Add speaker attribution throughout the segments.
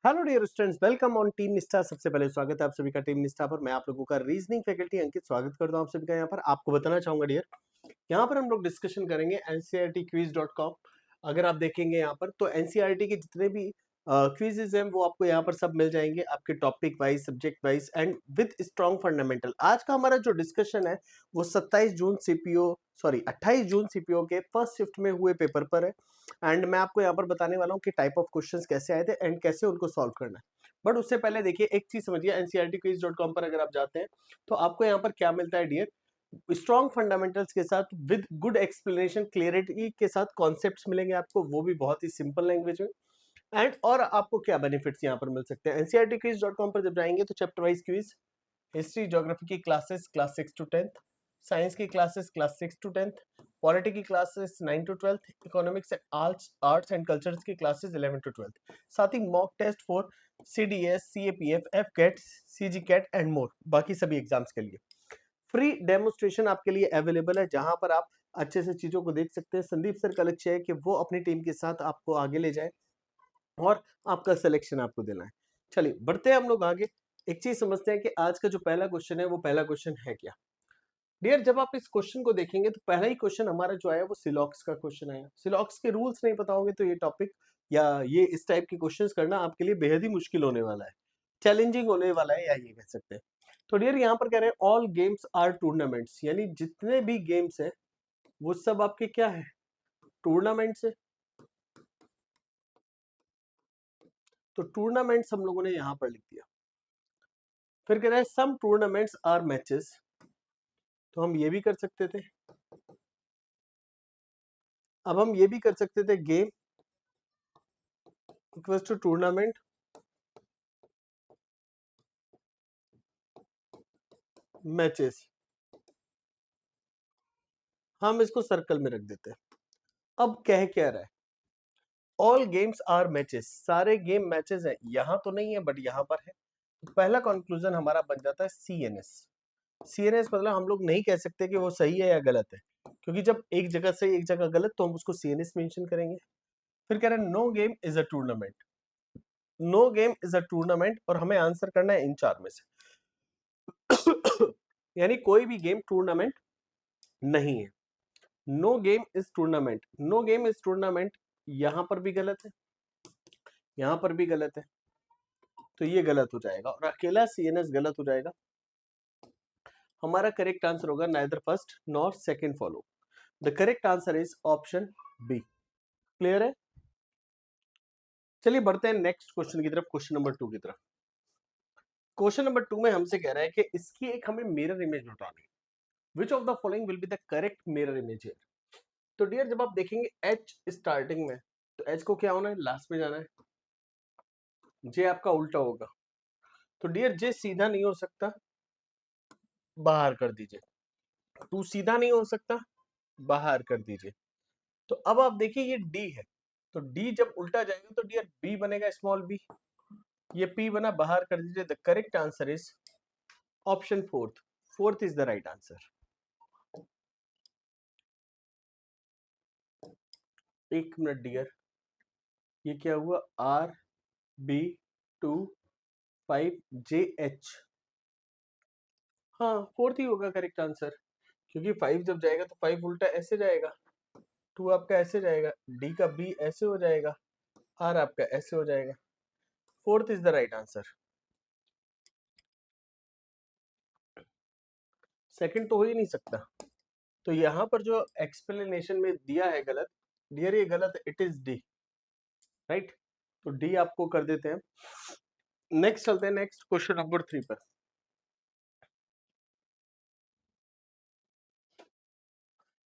Speaker 1: Hello dear students, welcome on team Nishtha. सबसे पहले स्वागत है आप सभी का टीम निष्ठा पर। मैं आप लोगों का रीजनिंग फैकल्टी अंकित स्वागत करता हूं आप सभी का। यहाँ पर आपको बताना चाहूंगा डियर, यहाँ पर हम लोग डिस्कशन करेंगे ncrtquiz.com। अगर आप देखेंगे यहाँ पर तो एनसीईआरटी के जितने भी क्विजेज हैं वो आपको यहाँ पर सब मिल जाएंगे, आपके topic wise, subject wise and with strong fundamental. आज का हमारा जो डिस्कशन है वो 28 जून सीपीओ के फर्स्ट शिफ्ट में हुए पेपर पर है। एंड मैं आपको यहाँ पर बताने वाला हूँ कि टाइप ऑफ क्वेश्चंस कैसे आए थे एंड कैसे उनको सॉल्व करना है। बट उससे पहले देखिए एक चीज समझिए, ncrtquiz.com पर अगर आप जाते हैं तो आपको यहाँ पर क्या मिलता है डियर, स्ट्रॉन्ग फंडामेंटल्स के साथ विद गुड एक्सप्लेनेशन, क्लियरिटी के साथ कॉन्सेप्ट्स मिलेंगे आपको, वो भी बहुत ही सिंपल लैंग्वेज में। एंड और आपको क्या बेनिफिट्स यहाँ पर मिल सकते हैं, ncrtquiz.com पर जब जाएंगे तो chapter wise quiz, history geography की classes class 6 to 10th, science की classes class 6 to 10th, polity की classes 9 to 12th, economics and arts and cultures की क्लासेस 11 to 12th, साथ ही mock test for CDS, CAPF, FCAT, CGCAT and more, बाकी सभी exams के लिए free demonstration आपके लिए अवेलेबल है, जहां पर आप अच्छे से चीजों को देख सकते हैं। संदीप सर का लक्ष्य है कि वो अपनी टीम के साथ आपको आगे ले जाए और आपका सिलेक्शन आपको देना है। चलिए बढ़ते हैं हम लोग आगे। एक चीज समझते हैं कि आज का जो पहला क्वेश्चन है वो पहला क्वेश्चन है क्या। डियर, जब आप इस क्वेश्चन को देखेंगे तो पहला ही क्वेश्चन हमारा जो आया वो सिलॉक्स का क्वेश्चन आया। सिलॉक्स के रूल्स नहीं पता होंगे तो ये टॉपिक या ये इस टाइप के क्वेश्चंस करना आपके लिए बेहद ही मुश्किल होने वाला है, चैलेंजिंग होने वाला है, या ये कह सकते हैं। तो डियर यहाँ पर कह रहे हैं ऑल गेम्स आर टूर्नामेंट्स, यानी जितने भी गेम्स हैं वो सब आपके क्या है, टूर्नामेंट्स है। तो टूर्नामेंट्स हम लोगों ने यहाँ पर लिख दिया। फिर कह रहा है सम टूर्नामेंट्स आर मैचेस, तो हम ये भी कर सकते थे। अब हम ये भी कर सकते थे game equals to tournament matches, हम इसको सर्कल में रख देते हैं। अब कह क्या रहा है, ऑल गेम्स आर मैचेस, सारे गेम मैचेस है। यहां तो नहीं है बट यहां पर है, तो पहला कंक्लूजन हमारा बन जाता है CNS। CNS मतलब हम लोग नहीं कह सकते कि वो सही है या गलत है, क्योंकि जब एक जगह सही एक जगह गलत तो हम उसको CNS मेंशन करेंगे। फिर कह रहे हैं no game is a tournament, no game is a tournament, और हमें आंसर करना है इन चार में से। यानी कोई भी गेम टूर्नामेंट नहीं है। No game is tournament, no game is tournament, यहां पर भी गलत है, यहां पर भी गलत है, तो ये गलत हो जाएगा और अकेला CNS गलत हो जाएगा। हमारा करेक्ट आंसर होगा neither first nor second follow. The correct answer is option B. Clear है? चलिए बढ़ते हैं नेक्स्ट क्वेश्चन की तरफ, क्वेश्चन नंबर 2 की तरफ। क्वेश्चन नंबर 2 में हमसे कह रहा है कि इसकी एक हमें मिरर इमेज उठानी है। Which of the following will be the correct mirror image here. तो डियर जब आप देखेंगे H स्टार्टिंग में, तो H को क्या होना है, लास्ट में जाना है। J आपका उल्टा होगा, तो डियर J सीधा नहीं हो सकता, बाहर कर दीजिए। 2 सीधा नहीं हो सकता, बाहर कर दीजिए। तो अब आप देखिए ये D है, तो D जब उल्टा जाएगा तो डियर B बनेगा, स्मॉल b, ये P बना, बाहर कर दीजिए। The correct answer is option fourth. Fourth is the right answer. एक मिनट डियर, ये क्या हुआ, RB25JH, हाँ फोर्थ ही होगा करेक्ट आंसर, क्योंकि 5 जब जाएगा तो 5 उल्टा ऐसे जाएगा, 2 आपका ऐसे जाएगा, D का B ऐसे हो जाएगा, R आपका ऐसे हो जाएगा। Fourth is the right answer. Second तो हो ही नहीं सकता, तो यहां पर जो एक्सप्लेनेशन में दिया है गलत, डियर ये गलत है, इट इज D, राइट। तो D आपको कर देते हैं। नेक्स्ट चलते हैं, नेक्स्ट क्वेश्चन नंबर 3 पर।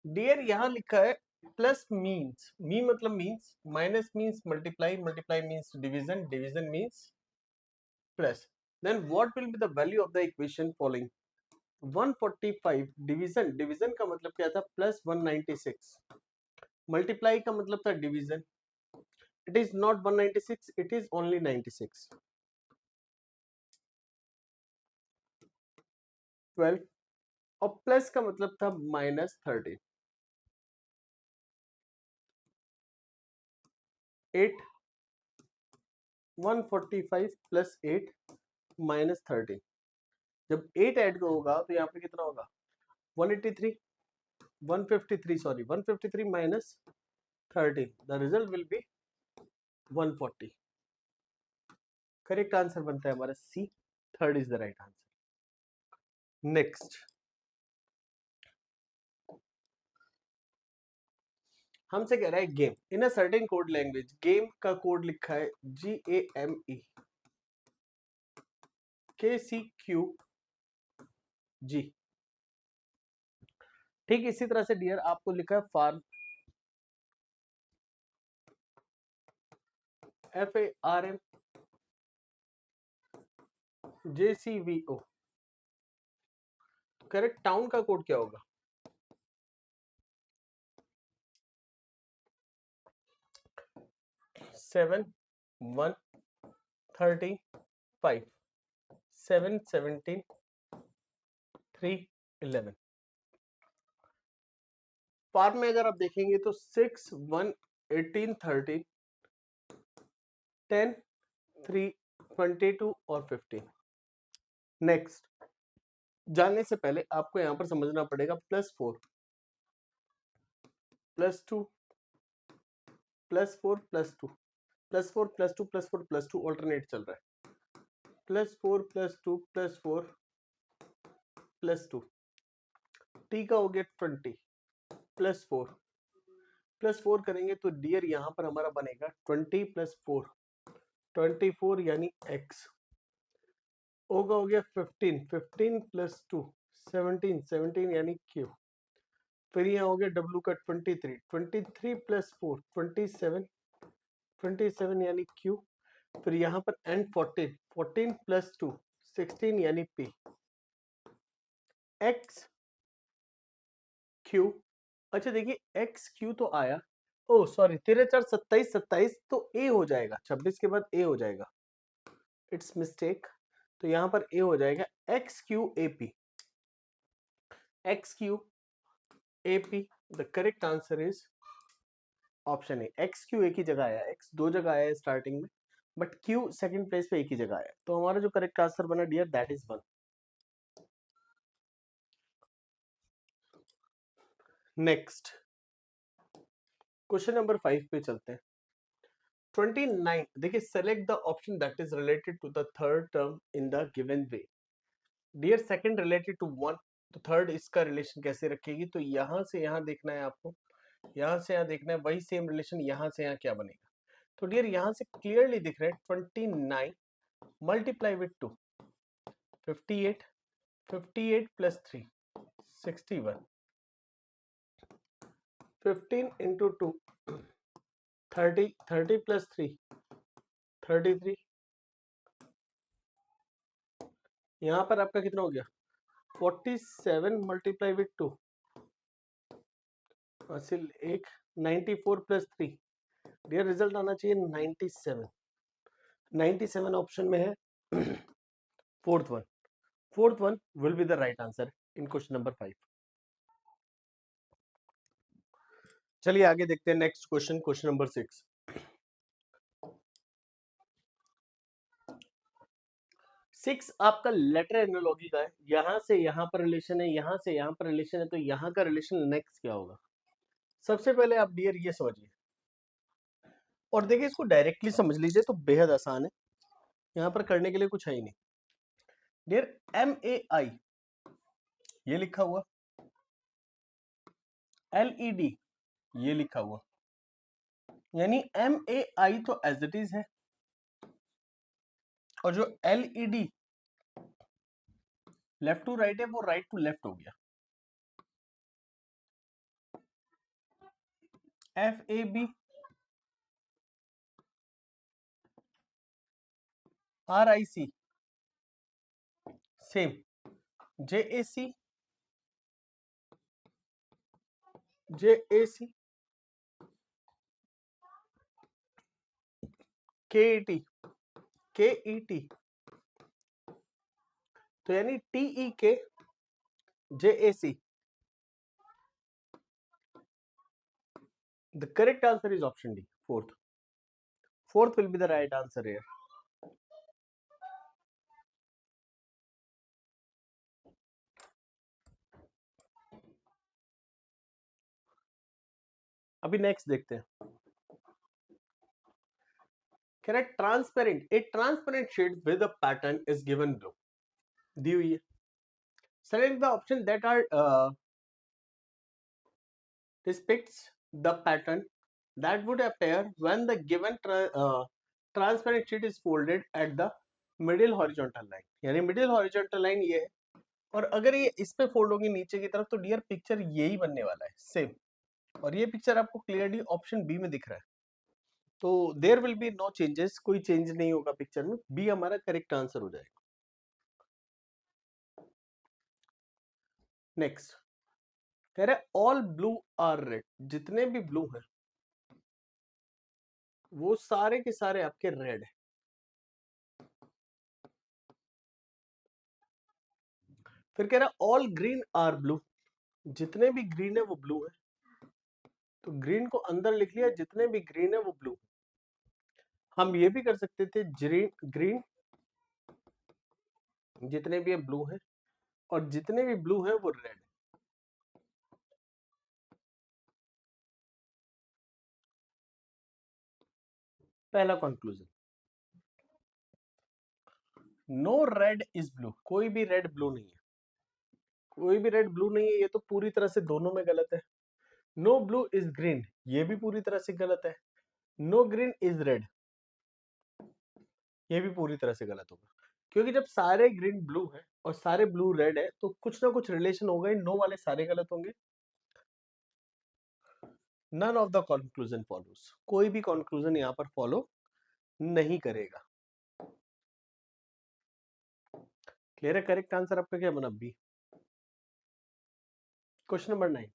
Speaker 1: डियर यहां लिखा है प्लस मीन्स, मी मतलब means, minus means multiply, multiply means division, division means plus. Then what will be the value of the equation following. 145 division, division का मतलब क्या था, प्लस 196, मल्टीप्लाई का मतलब था division, it is not 196, it is only 96, 12, और plus का मतलब था माइनस 13, 8 145 प्लस 8 माइनस 30। जब 8 ऐड होगा तो यहाँ पे कितना होगा 183, 153 sorry 153 minus 30, the result will be 140। Correct answer बनता है हमारा सी, third is the right answer. Next हमसे कह रहा है game in a certain code language, game का कोड लिखा है GAME KCQG। ठीक इसी तरह से डियर आपको लिखा है farm FARM JCVO। Correct town का कोड क्या होगा 7 1 35 7 17 3 11। फार्म में अगर आप देखेंगे तो 6 1 18 13 10 3 22 और 15। नेक्स्ट जानने से पहले आपको यहां पर समझना पड़ेगा +4 +2 +4 +2 +4 +2 +4 +2 ऑल्टरनेट चल रहा है +4 +2 +4 +2। टी का हो गया 20 +4 करेंगे तो डियर यहां पर हमारा बनेगा 20 + 4 24 यानी x होगा हो गया 15 15 + 2 17 17 यानी q। फिर यहाँ हो गया w का 23 23 + 4 27 27 यानी q। फिर यहाँ पर n 14 14 + 2 16 यानी p। x q अच्छा देखिए x q तो आया, ओ सॉरी 13 4 27 27 तो a हो जाएगा, 26 के बाद a हो जाएगा, इट्स मिस्टेक। तो यहाँ पर a हो जाएगा XQAP XQAP। The correct answer is option A. XQA की जगह आया, x दो जगह आया है स्टार्टिंग में, बट q सेकंड प्लेस पे एक ही जगह आया, तो हमारा जो करेक्ट आंसर बना dear that is 1। Next question number 5 पे चलते हैं। 29 देखिए select the option that is related to the third term in the given way. Dear second related to 1, तो थर्ड इसका रिलेशन कैसे रखेगी, तो यहां से यहां देखना है आपको, यहां से यहां देखना है, वही सेम रिलेशन यहां से यहां क्या बनेगा। तो डियर यहां से क्लियरली दिख रहा है 29 मल्टीप्लाई विथ 2 58 58 + 3 61 15 into 2 30 30 + 3 33। यहाँ पर आपका कितना हो गया 47 मल्टीप्लाई विथ 2 हासिल 1 94 + 3। डियर रिजल्ट आना चाहिए 97। 97 ऑप्शन में है fourth one will be the right answer in question number 5। चलिए आगे देखते हैं नेक्स्ट क्वेश्चन, क्वेश्चन नंबर 6। 6 आपका लेटर एनालॉजी का है, यहां से यहां पर रिलेशन है, यहां से यहां पर रिलेशन है, तो यहां का रिलेशन नेक्स्ट क्या होगा। सबसे पहले आप डियर ये समझिए और देखिए इसको डायरेक्टली समझ लीजिए तो बेहद आसान है, यहां पर करने के लिए कुछ है ही नहीं। डियर MAI ये लिखा हुआ, LED ये लिखा हुआ, यानी MAI तो एज इट इज है, और जो LED लेफ्ट टू राइट है वो राइट टू लेफ्ट हो गया। FAB RIC same, JAC KET तो यानी TEK JAC। The correct answer is option D, fourth will be the right answer here. अभी नेक्स्ट देखते हैं। कह रहा है transparent, a transparent sheet with a pattern is given below, दी हुई है। Select the option that are depicts the pattern that would appear when the given transparent sheet is folded at the middle horizontal line। यानी middle horizontal line ये है, और अगर ये इस पे फोल्ड होगी नीचे की तरफ तो डियर पिक्चर यही बनने वाला है सेम। और ये पिक्चर आपको क्लियरली ऑप्शन बी में दिख रहा है, तो there will be no changes, कोई चेंज नहीं होगा पिक्चर में। बी हमारा करेक्ट आंसर हो जाएगा। नेक्स्ट कह रहे ऑल ब्लू आर रेड, जितने भी ब्लू हैं वो सारे के सारे आपके रेड है। फिर कह रहा ऑल ग्रीन आर ब्लू, जितने भी ग्रीन है वो ब्लू है। तो ग्रीन को अंदर लिख लिया, जितने भी ग्रीन है वो ब्लू। हम ये भी कर सकते थे ग्रीन जितने भी है ब्लू है, और जितने भी ब्लू है वो रेड। पहला conclusion, no red is blue, कोई भी रेड ब्लू नहीं है, कोई भी रेड ब्लू नहीं है, ये तो पूरी तरह से दोनों में गलत है। नो ब्लू इज ग्रीन, ये भी पूरी तरह से गलत है। नो ग्रीन इज रेड, ये भी पूरी तरह से गलत होगा, क्योंकि जब सारे ग्रीन ब्लू है और सारे ब्लू रेड है तो कुछ ना कुछ रिलेशन होगा ही। नो वाले सारे गलत होंगे। None of the conclusion follows, कोई भी कंक्लूजन यहाँ पर फॉलो नहीं करेगा। क्लियर है? करेक्ट आंसर आपका क्या बना? बी। क्वेश्चन नंबर 9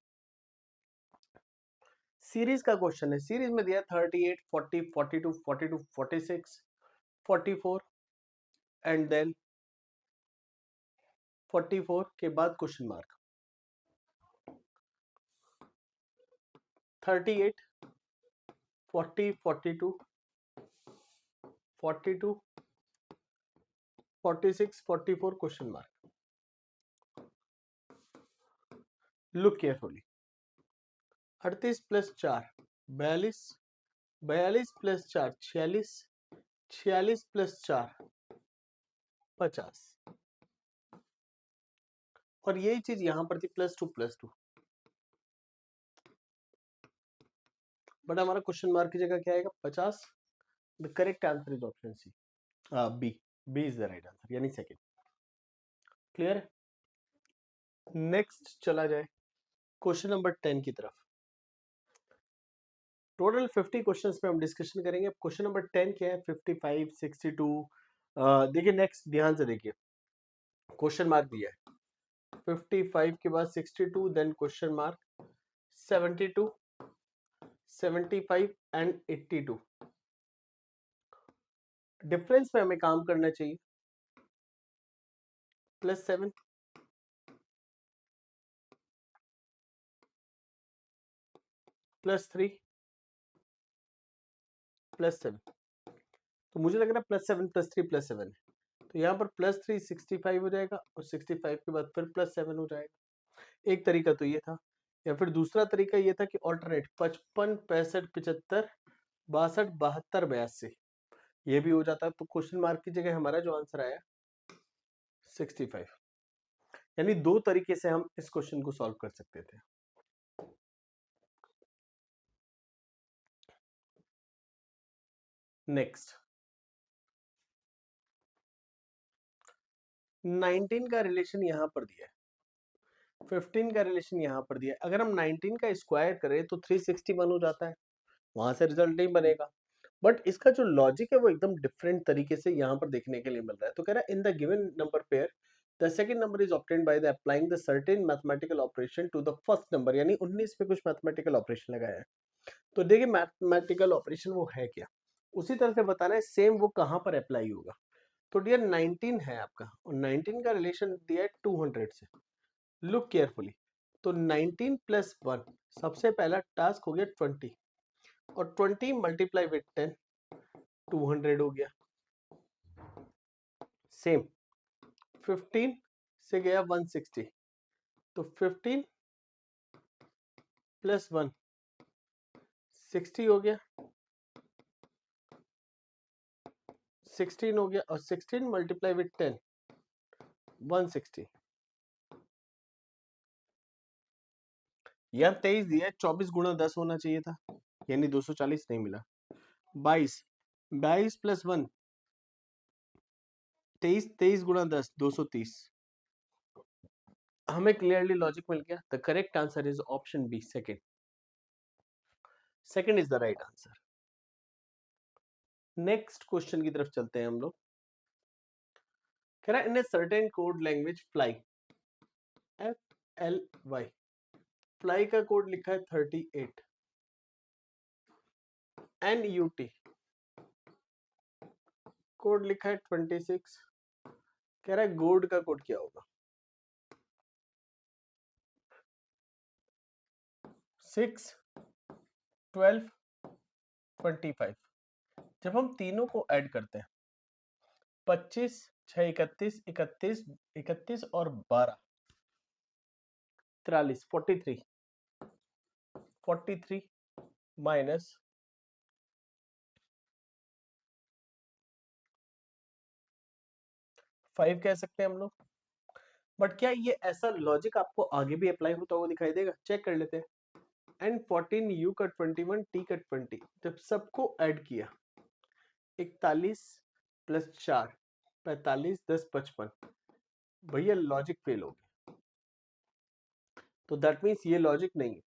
Speaker 1: सीरीज का क्वेश्चन है। सीरीज में दिया 38, 40, 42, 42, 46, 44 एंड देन 44 के बाद question mark. 38, 40, 42, 42, 46, 44 question mark. Look carefully. 38 plus 4 42, 42 plus 4 46, 46 plus 4 50। और यही चीज यहां पर थी +2 बट हमारा क्वेश्चन मार्क की जगह क्या आएगा? 50। The correct answer is option C, B. B is the right answer, यानी सेकंड। क्लियर? नेक्स्ट चला जाए क्वेश्चन नंबर 10 की तरफ। टोटल 50 क्वेश्चंस पे हम डिस्कशन करेंगे। क्वेश्चन नंबर 10 क्या है? 55, 62। देखिए नेक्स्ट ध्यान से देखिए, क्वेश्चन मार्क दिया है 55 के बाद 62, then question mark 72, 75 and 82। Difference में हमें काम करना चाहिए। +7, +3, +7। तो मुझे लग रहा है +7 +3 +7 है। तो यहाँ पर +3 65 हो जाएगा, और 65 के बाद फिर +7 हो जाएगा। एक तरीका तो ये था, या फिर दूसरा तरीका ये था कि ऑल्टरनेट 55, 65, 75, 62, 72, 82 ये भी हो जाता। तो क्वेश्चन मार्क की जगह हमारा जो आंसर आया 65। यानी दो तरीके से हम इस क्वेश्चन को सॉल्व कर सकते थे। नेक्स्ट 19 का रिलेशन यहां पर दिया है, 15 का रिलेशन यहां पर दिया है। अगर हम 19 का स्क्वायर करें तो 361 हो जाता है, वहां से रिजल्ट नहीं बनेगा। बट इसका जो लॉजिक है वो एकदम डिफरेंट तरीके से यहाँ पर देखने के लिए मिल रहा है। तो कह रहा है in the given number pair the second number is obtained by the applying the certain mathematical operation to the first number, यानी 19 पे कुछ मैथमेटिकल ऑपरेशन लगाया है। तो देखिए मैथमेटिकल ऑपरेशन वो है क्या, उसी तरह से बताना है सेम वो कहाँ पर अप्लाई होगा। तो डियर 19 है आपका, और 19 का रिलेशन दिया है 200 से। Look carefully. तो 19 प्लस 1, सबसे पहला टास्क हो गया 20, और 20 मल्टीप्लाई विद 10 200 हो गया। सेम 15 से गया 160, तो 15 प्लस 1 60 हो गया, 16 हो गया, और 16 मल्टीप्लाई विथ 10, 160। यार 23 दिया है, 24 गुणा 10 होना चाहिए था, यानी 240 नहीं मिला। 22, 22 प्लस 1, 23, 23 गुणा 10, 230। हमें क्लियरली लॉजिक मिल गया। The correct answer is option B, second. Second is the right answer. Next question की तरफ चलते हैं हम लोग। कह रहा है in a certain code language fly, FLY, fly का कोड लिखा है 38, NUT कोड लिखा है 26। कह रहा है गोड का कोड क्या होगा? 6, 12, 25। जब हम तीनों को ऐड करते हैं, 25, 6, 31, 31, 31 और 12, 43, 43, 43 माइनस 5 कह सकते हैं हम लोग। बट क्या ये ऐसा लॉजिक आपको आगे भी अप्लाई होता हुआ दिखाई देगा? चेक कर लेते हैं। N14, U का 21, T का 20, जब सबको ऐड किया, 41 प्लस 4, 45, 10, 55, भैया लॉजिक फेल हो गया। तो दैट मीन्स ये लॉजिक नहीं है,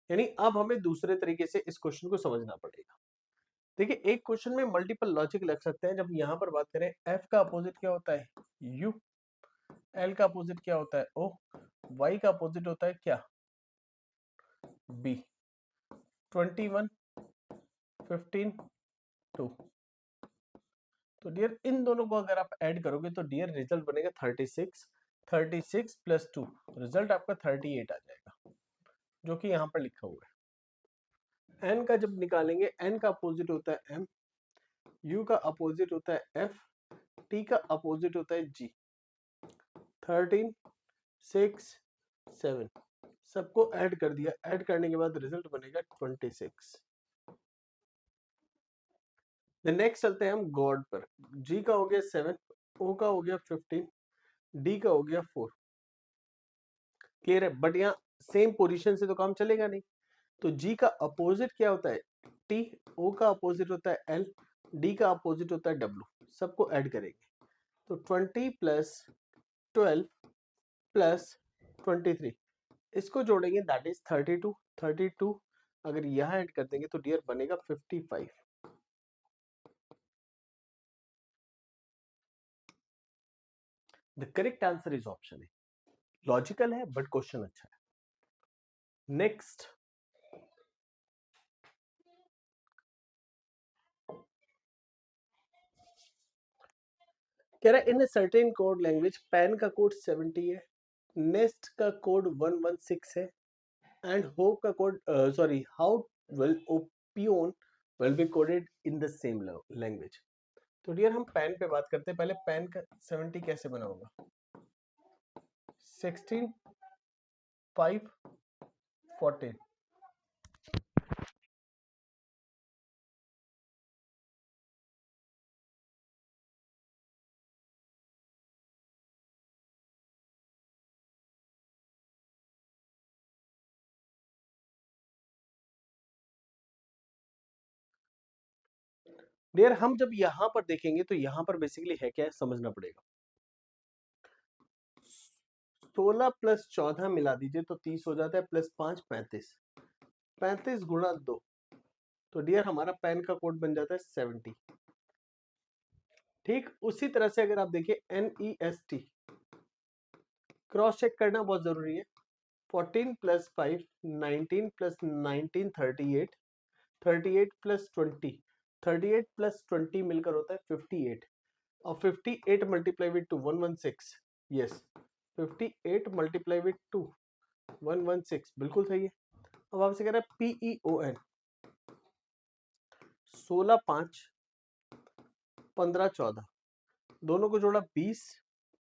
Speaker 1: यानी अब हमें दूसरे तरीके से इस क्वेश्चन को समझना पड़ेगा। देखिए, एक क्वेश्चन में मल्टीपल लॉजिक लग सकते हैं। जब यहां पर बात करें, F का अपोजिट क्या होता है? U, L का अपोजिट क्या होता है? O, Y का अपोजिट होता है क्या? B, 21, 15, 2। तो डियर इन दोनों को अगर आप ऐड करोगे तो डियर रिजल्ट बनेगा 36, 36 प्लस 2, रिजल्ट आपका 38 आ जाएगा, जो कि यहाँ पर लिखा हुआ है। एन का जब निकालेंगे, एन का अपोजिट होता है एम, यू का अपोजिट होता है एफ, टी का अपोजिट होता है जी। 13, 6, 7, सबको ऐड कर दिया। ऐड करने के बाद रिजल्ट बनेगा 26। नेक्स्ट चलते हैं हम गॉड पर। जी का हो गया 7, ओ का हो गया 15, डी का हो गया 4। क्लियर है? बट यहाँ सेम पोजीशन से तो काम चलेगा नहीं। तो जी का अपोजिट क्या होता है? टी, ओ का अपोजिट होता है एल, डी का अपोजिट होता है डब्ल्यू। सबको ऐड करेंगे तो 20 प्लस 12 प्लस 23, इसको जोड़ेंगे, दैट इज 32। 32 अगर यहाँ ऐड कर देंगे तो डियर बनेगा 55। The correct answer is option A. Logical है बट क्वेश्चन अच्छा है। नेक्स्ट, कह रहा है in certain code language, pan का कोड 70 है, नेस्ट का कोड 116 है, एंड होप का code sorry how will open will be coded in the same language. तो डियर हम पैन पे बात करते हैं। पहले पैन का 70 कैसे बना होगा? 16, 5, 14। डियर हम जब यहां पर देखेंगे तो यहां पर बेसिकली है क्या है, समझना पड़ेगा। 16 प्लस 14 मिला दीजिए तो 30 हो जाता है, प्लस 5, 35, 35 गुणा 2, तो डियर हमारा पैन का कोड बन जाता है 70। ठीक उसी तरह से अगर आप देखिए NEST, क्रॉस चेक करना बहुत जरूरी है। 14 प्लस 5, 19 प्लस 19, 38, 38 प्लस 20, 38 प्लस 20 मिलकर होता है 58, और 58 multiply with 2, 116। Yes, 58 multiply with 2, 116 बिल्कुल सही है। अब आपसे कह रहा है PEON, 16, 5, 15, 14, दोनों को जोड़ा 20,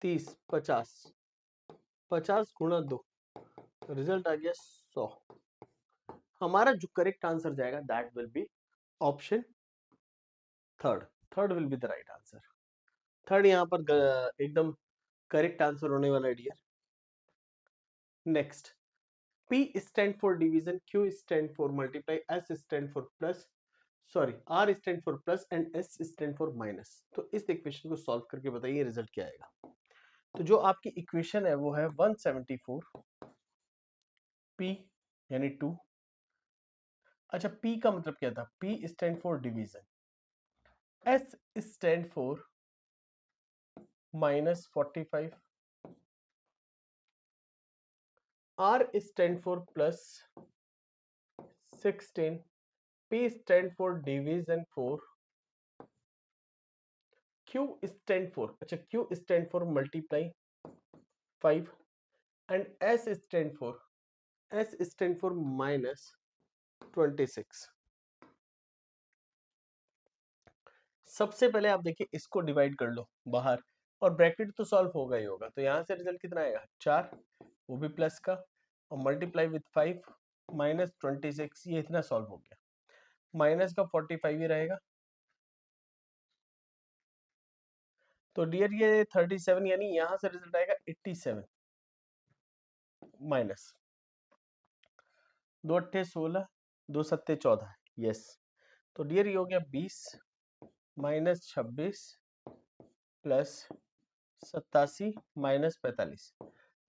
Speaker 1: 30, 50, 50 गुणा 2, रिजल्ट आ गया 100। हमारा जो करेक्ट आंसर जाएगा that will be option third. Third will be the right answer. Third यहाँ पर एकदम करेक्ट आंसर होने वाला है dear. Next, P stand for division, Q stand for multiply, S stand for plus, sorry R stand for plus and S stand for minus। तो इस equation को solve करके बताइए रिजल्ट क्या आएगा। तो जो आपकी इक्वेशन है वो है 174 P यानी 2। अच्छा, P का मतलब क्या था? P stand for division, S stand for minus 45, R stand for plus 16, P stand for division 4, Q stand for, अच्छा Q stand for multiply 5 and S stand for minus 26। सबसे पहले आप देखिए इसको डिवाइड कर लो बाहर, और ब्रैकेट तो सॉल्व होगा ही होगा। तो यहाँ से रिजल्ट कितना आएगा? 4, वो भी प्लस का, और मल्टीप्लाई विथ 5 माइनस 26, ये इतना सॉल्व हो गया। माइनस का 45 ही रहेगा। तो डियर ये 37, यानी यहाँ से रिजल्ट आएगा 87 माइनस 2 अट्ठे 16, 2 सत्ते 14। यस, तो डियर ये हो गया 20 माइनस 26 प्लस 87 माइनस 45।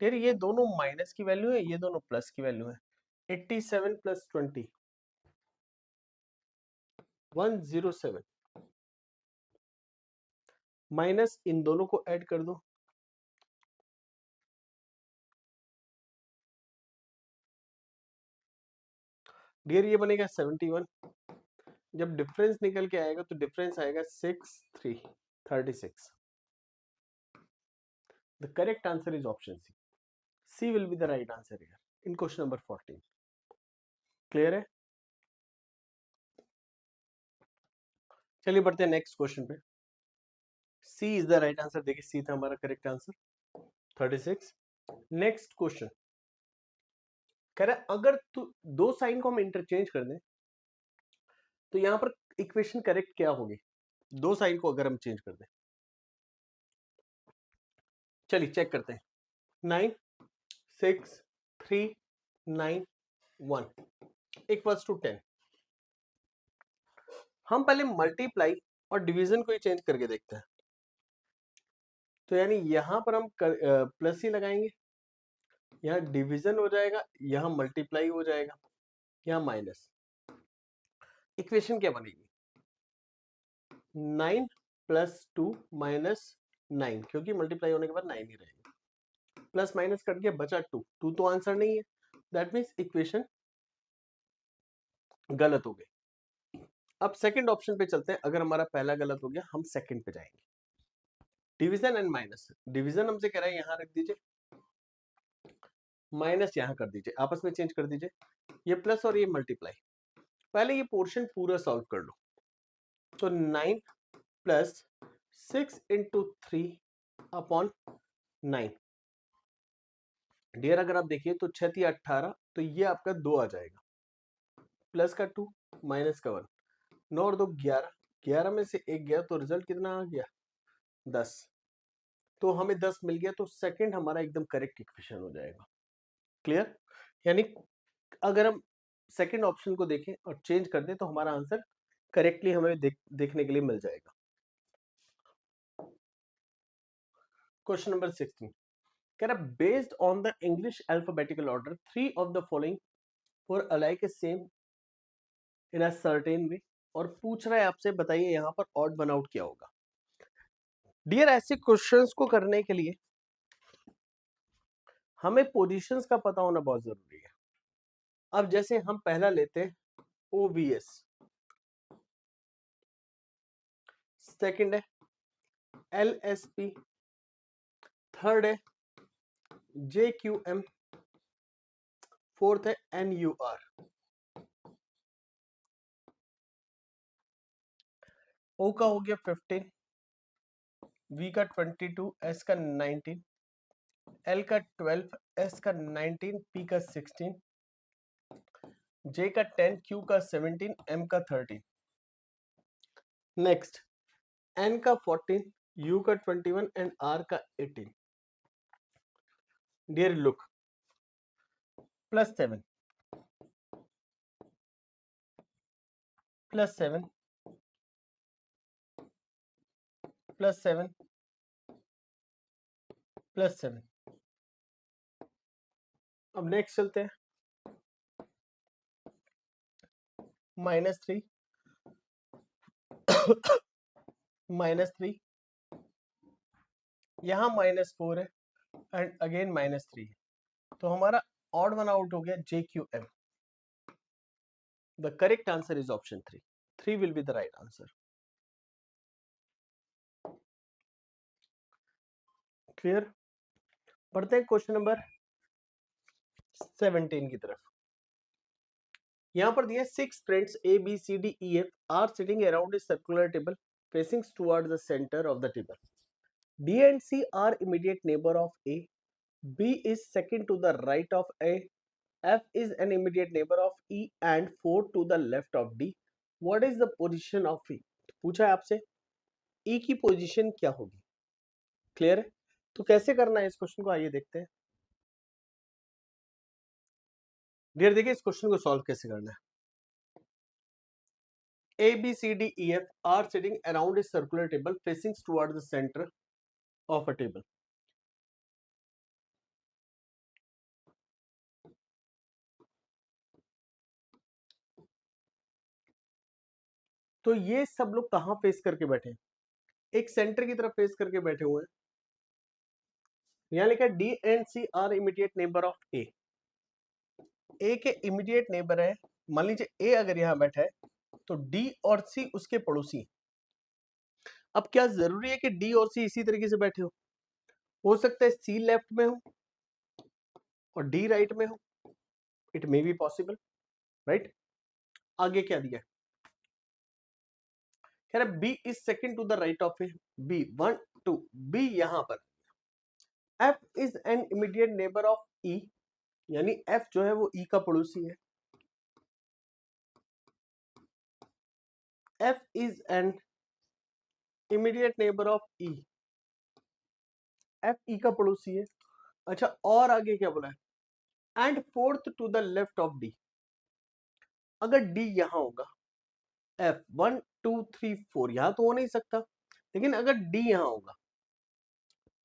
Speaker 1: डियर ये दोनों माइनस की वैल्यू है, ये दोनों प्लस की वैल्यू है। 87 प्लस 20 107 माइनस इन दोनों को ऐड कर दो, डियर ये बनेगा 71। जब डिफरेंस निकल के आएगा तो डिफरेंस आएगा 36। The correct answer is option C. C will be the right answer here in question number 14। Clear है? चलिए बढ़ते हैं नेक्स्ट क्वेश्चन पे। C is the right answer. देखिए सी था हमारा करेक्ट आंसर 36। नेक्स्ट क्वेश्चन कह रहा है अगर दो साइन को हम इंटरचेंज कर दें तो यहां पर इक्वेशन करेक्ट क्या होगी? दो साइन को अगर हम चेंज कर दें, चलिए चेक करते हैं। 9 6 3 9 1 इक्वल्स टू 10। हम पहले मल्टीप्लाई और डिवीजन को ही चेंज करके देखते हैं। तो यानी यहां पर हम प्लस ही लगाएंगे, यहाँ डिवीजन हो जाएगा, यहाँ मल्टीप्लाई हो जाएगा, यहाँ माइनस। इक्वेशन क्या बनेगी? 9 प्लस 2 माइनस 9, क्योंकि मल्टीप्लाई होने के बाद 9 ही रहेगा। प्लस माइनस कट गया, बचा 2। 2 तो आंसर नहीं है, दैट मीन्स इक्वेशन गलत हो गई। अब सेकंड ऑप्शन पे चलते हैं। अगर हमारा पहला गलत हो गया, हम सेकंड पे जाएंगे। Division and minus. डिवीजन हमसे कह रहा है यहां रख दीजिए, माइनस यहां कर दीजिए, आपस में चेंज कर दीजिए, ये प्लस और ये मल्टीप्लाई। पहले ये पोर्शन पूरा सॉल्व कर लो। तो 9 प्लस 6 इंटू 3 अपॉन 9। डियर अगर आप देखिए तो 6 3 18, तो ये आपका 2 आ जाएगा, प्लस का 2 माइनस का 1। 9 और 2 11, 11 में से 1 गया तो रिजल्ट कितना आ गया? 10। तो हमें 10 मिल गया, तो सेकंड हमारा एकदम करेक्ट इक्वेशन हो जाएगा। क्लियर? यानी अगर हम सेकंड ऑप्शन को देखें और चेंज कर दें तो हमारा आंसर करेक्टली हमें देखने के लिए मिल जाएगा। क्वेश्चन नंबर 16 कह रहा based on the English alphabetical order 3 of the following for alike same in a certain वे। और पूछ रहा है आपसे, बताइए यहाँ पर ऑड वन आउट क्या होगा। डियर ऐसे क्वेश्चंस को करने के लिए हमें पोजीशंस का पता होना बहुत जरूरी है। अब जैसे हम पहला लेते हैं OVS, सेकंड है LSP, थर्ड है JQM, फोर्थ है NUR। O का हो गया 15, V का 22, S का 19, L का 12, S का 19, P का 16, J का 10, Q का 17, M का 13। नेक्स्ट N का 14, U का 21 एंड R का 18। Dear look, +7 +7 +7 +7। अब नेक्स्ट चलते हैं, -3 -3, यहाँ -4 है एंड अगेन -3 है, तो हमारा ऑड वन आउट हो गया JQM। The correct answer is option 3। 3 will be the right answer. Clear? पढ़ते हैं क्वेश्चन नंबर 17 की तरफ। यहाँ पर दिया 6 friends A B C D E F are sitting around a circular table facing towards the center of the table. D and C are immediate neighbor of A. B is second to the right of A. F is an immediate neighbor of E and fourth to the left of D. What is the position of E? पूछा है आपसे E की position क्या होगी। Clear है? तो कैसे करना है इस क्वेश्चन को, आइए देखते हैं। डियर देखिए, इस क्वेश्चन को सॉल्व कैसे करना है। A, B, C, D, E, F are sitting around a circular table facing towards the center of a table. तो ये सब लोग कहां फेस करके बैठे हैं? एक सेंटर की तरफ फेस करके बैठे हुए हैं। यहां लिखा है D and C are immediate neighbor of A. A के इमीडिएट नेबर है। मान लीजिए A अगर यहां बैठा है तो D और C उसके पड़ोसी हैं। अब क्या जरूरी है कि D और C इसी तरीके से बैठे हो सकता है C लेफ्ट में हो और D राइट में हो। It may be possible, right? आगे क्या दिया है? कह रहा B is second to the right of A. B 1 2 B यहां पर। F is an immediate neighbour of E, यानी F जो है वो E का पड़ोसी है। F is an immediate neighbor of E. F E का पड़ोसी है। अच्छा, और आगे क्या बोला है? And fourth to the left of D। अगर D यहां होगा, F 1 2 3 4 यहां तो हो नहीं सकता, लेकिन अगर D यहां होगा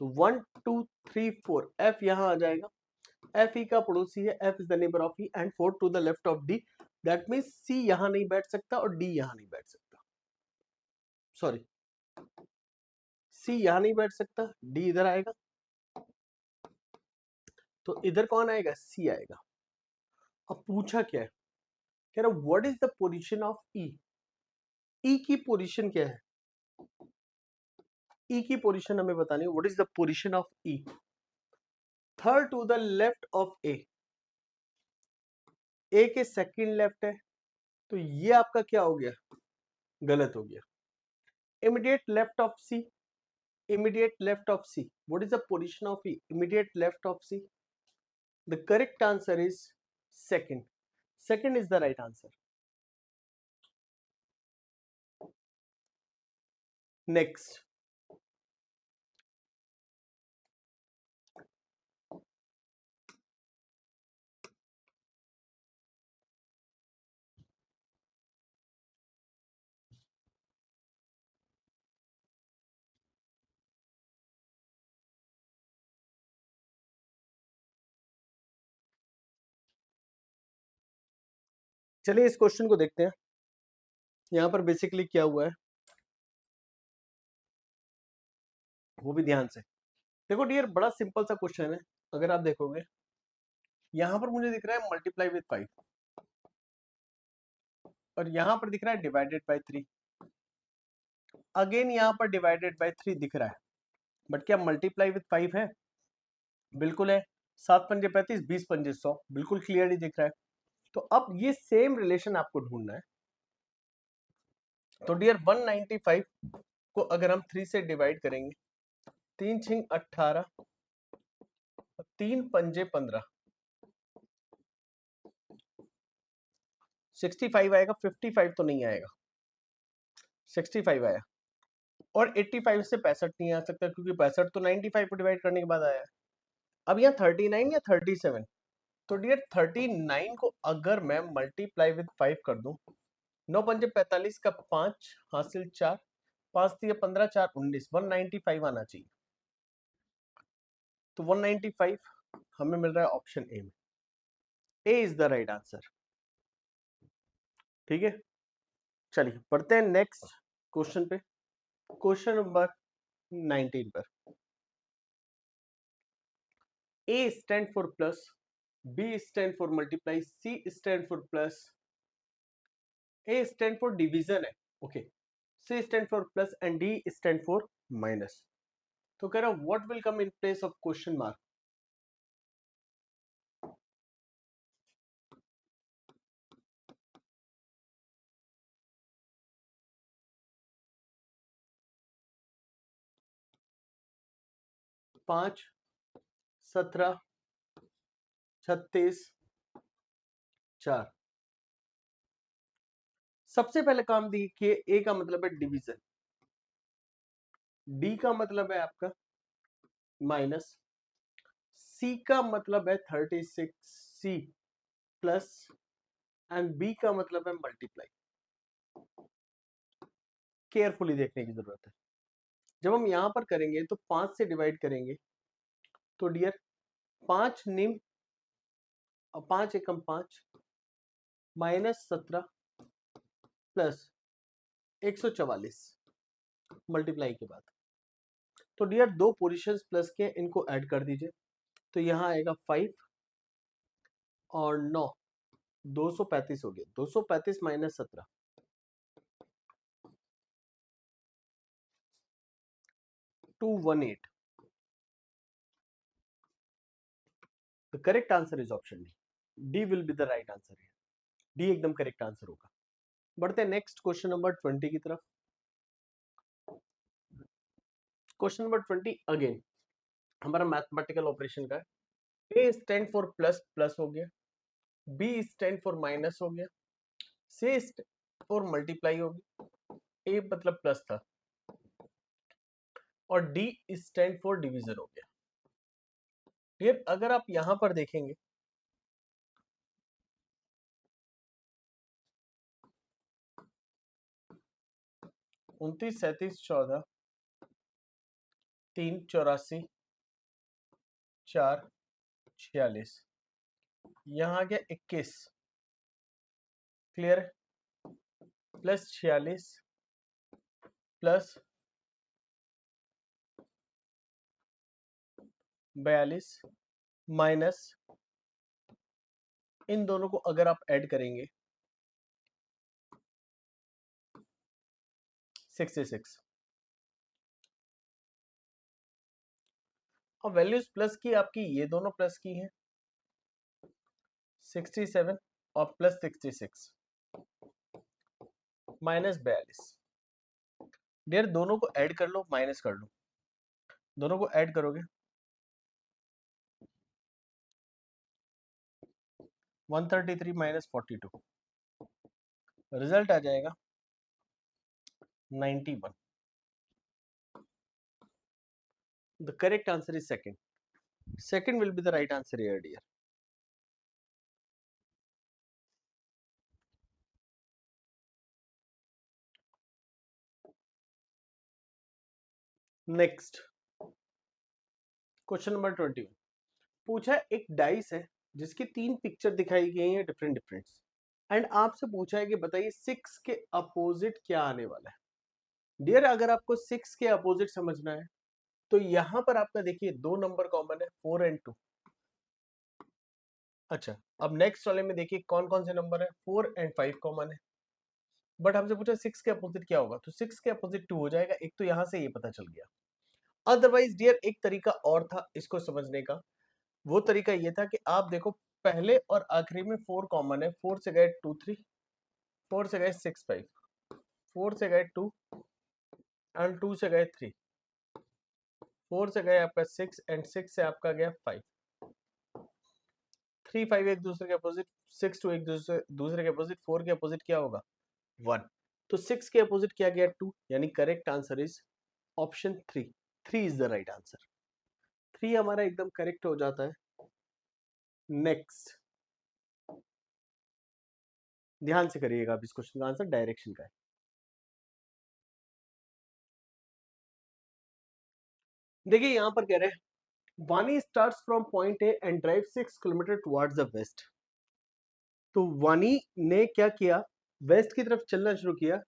Speaker 1: तो 1 2 3 4 F यहां आ जाएगा। F E का पड़ोसी है, F is the neighbour of E and fourth to the left of D। That means C यहां नहीं बैठ सकता और D यहां नहीं बैठ सकता। सॉरी, C यहां नहीं बैठ सकता, D इधर आएगा, तो इधर कौन आएगा? C आएगा। अब पूछा क्या है? कह रहा what is the position of E। E की पोजीशन क्या है? E की पोजीशन हमें बतानी है। What is the position of E? Third to the left of A। A के सेकंड लेफ्ट है, तो ये आपका क्या हो गया? गलत हो गया। Immediate left of C। immediate left of C. What is the position of E? Immediate left of C. The correct answer is second. Second is the right answer. Next. चलिए इस क्वेश्चन को देखते हैं। यहां पर बेसिकली क्या हुआ है वो भी ध्यान से देखो। डियर, बड़ा सिंपल सा क्वेश्चन है। अगर आप देखोगे यहां पर मुझे दिख रहा है मल्टीप्लाई विद 5 और यहां पर दिख रहा है डिवाइडेड बाय 3। अगेन यहां पर डिवाइडेड बाय 3 दिख रहा है, बट क्या मल्टीप्लाई विद 5 है? बिल्कुल है। 7 पंजे 35, 20 पंजे 100, बिल्कुल क्लियरली दिख रहा है। तो अब ये सेम रिलेशन आपको ढूंढना है। तो डियर 195 को अगर हम 3 से डिवाइड करेंगे, 3 छिंग 18, 3 पंजे 15, 65 आएगा, 55 तो नहीं आएगा, 65 आया। और 85 से 65 नहीं आ सकता क्योंकि 65 तो 95 को डिवाइड करने के बाद आया है। अब यहाँ 39 या 37, तो डियर 39 को अगर मैं मल्टीप्लाई विद 5 कर दूं, 9 पंजे 45 का 5 हासिल 4, 5 दिए 15, 4 19, 195 आना चाहिए। तो 195 हमें मिल रहा है ऑप्शन ए में। ए इज द राइट आंसर। ठीक है, चलिए पढ़ते हैं नेक्स्ट क्वेश्चन पे। क्वेश्चन नंबर 19 पर। A stand for plus, B stand for multiply, C stand for plus, A stand for division है, okay, C stand for plus and D stand for minus। तो कह रहा what will come in place of question mark? पांच, 17, 36, 4। सबसे पहले काम देखिए, A का मतलब है डिवीजन, D का मतलब है आपका माइनस, C का मतलब है 36C प्लस एंड B का मतलब है मल्टीप्लाई। केयरफुली देखने की जरूरत है। जब हम यहां पर करेंगे तो 5 से डिवाइड करेंगे तो डियर 5 निम और 5 एकम 5 माइनस 17 प्लस 144 मल्टीप्लाई के बाद। तो डियर दो पोजीशंस प्लस के, इनको ऐड कर दीजिए। तो यहां आएगा 5 और 9, 235 हो गया। 235 minus 17, 218। The correct answer is option D. D will be the right answer है। डी एकदम करेक्ट आंसर होगा। बढ़ते हैं नेक्स्ट क्वेश्चन नंबर 20 की तरफ। क्वेश्चन नंबर 20 अगेन हमारा मैथमेटिकल ऑपरेशन का है। ए स्टैंड फॉर प्लस, प्लस हो गया। बी स्टैंड फॉर माइनस हो गया। सी स्टैंड फॉर मल्टीप्लाई हो गया। ए मतलब प्लस था और डी स्टैंड फॉर डिवीजन हो गया। फिर अगर आप यहां पर देखेंगे 29, 37, 14, 3, 84, 4, 46, यहाँ आ गया 21, क्लियर, प्लस 46 प्लस 42 माइनस, इन दोनों को अगर आप ऐड करेंगे 66। और वैल्यूज प्लस की आपकी ये दोनों प्लस की हैं, 67 और प्लस 66 माइनस 42। डियर दोनों को ऐड कर लो, माइनस कर लो। दोनों को ऐड करोगे 133 माइनस 42, रिजल्ट आ जाएगा 91। The correct answer is second. Second will be the right answer here dear. Next question number 21 पूछा है, एक डाइस है जिसकी 3 पिक्चर दिखाई गई हैं डिफरेंट डिफरेंट, एंड आपसे पूछा है कि बताइए 6 के अपोजिट क्या आने वाला है। डियर अगर आपको 6 के अपोजिट समझना है तो यहां पर आपका देखिए दो नंबर कॉमन है, 4 एंड 2। अच्छा, अब नेक्स्ट वाले में देखिए कौन कौन से नंबर है, 4 एंड 5 कॉमन है। बट हमसे पूछा 6 के अपोजिट क्या होगा, तो 6 के अपोजिट 2 हो जाएगा। एक तो यहां से ये पता चल गया। अदरवाइज डियर एक तरीका और था इसको समझने का। वो तरीका ये था कि आप देखो पहले और आखिरी में 4 कॉमन है, 4 से गए 2 3, 4 से गए 6 5, 4 से गए 2 एंड 2 से गए 3, 4 से गए आपका 6 एंड 6 से आपका गया 5। 3 5 एक दूसरे के अपोजिट, 6 2 एक दूसरे के अपोजिट, 4 के अपोजिट क्या होगा 1, तो 6 के अपोजिट क्या गया 2, यानी correct answer is option 3, 3 is the right answer, 3 हमारा एकदम करेक्ट हो जाता है। नेक्स्ट, ध्यान से करिएगा आप, इस क्वेश्चन का आंसर डायरेक्शन का है। देखिए यहां पर कह रहे हैं Vani starts from point A and drive 6 kilometre towards the west. तो वानी ने क्या किया, वेस्ट की तरफ चलना शुरू किया।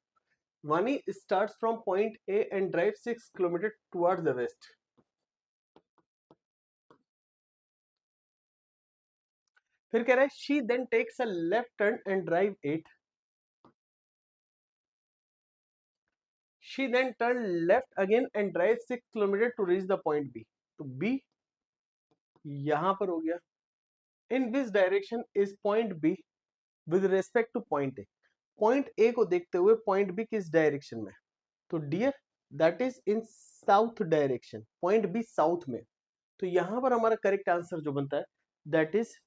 Speaker 1: Vani starts from point A and drive 6 kilometre towards the west. फिर कह रहा है she then takes a left turn and drive 8। She then turn left again and drive 6 kilometre to reach the point B. तो B यहां पर हो गया। In which direction is point B with respect to point A. Point A को देखते हुए point B किस direction में, तो dear that is in south direction, point B south में। तो यहां पर हमारा करेक्ट आंसर जो बनता है दैट इज,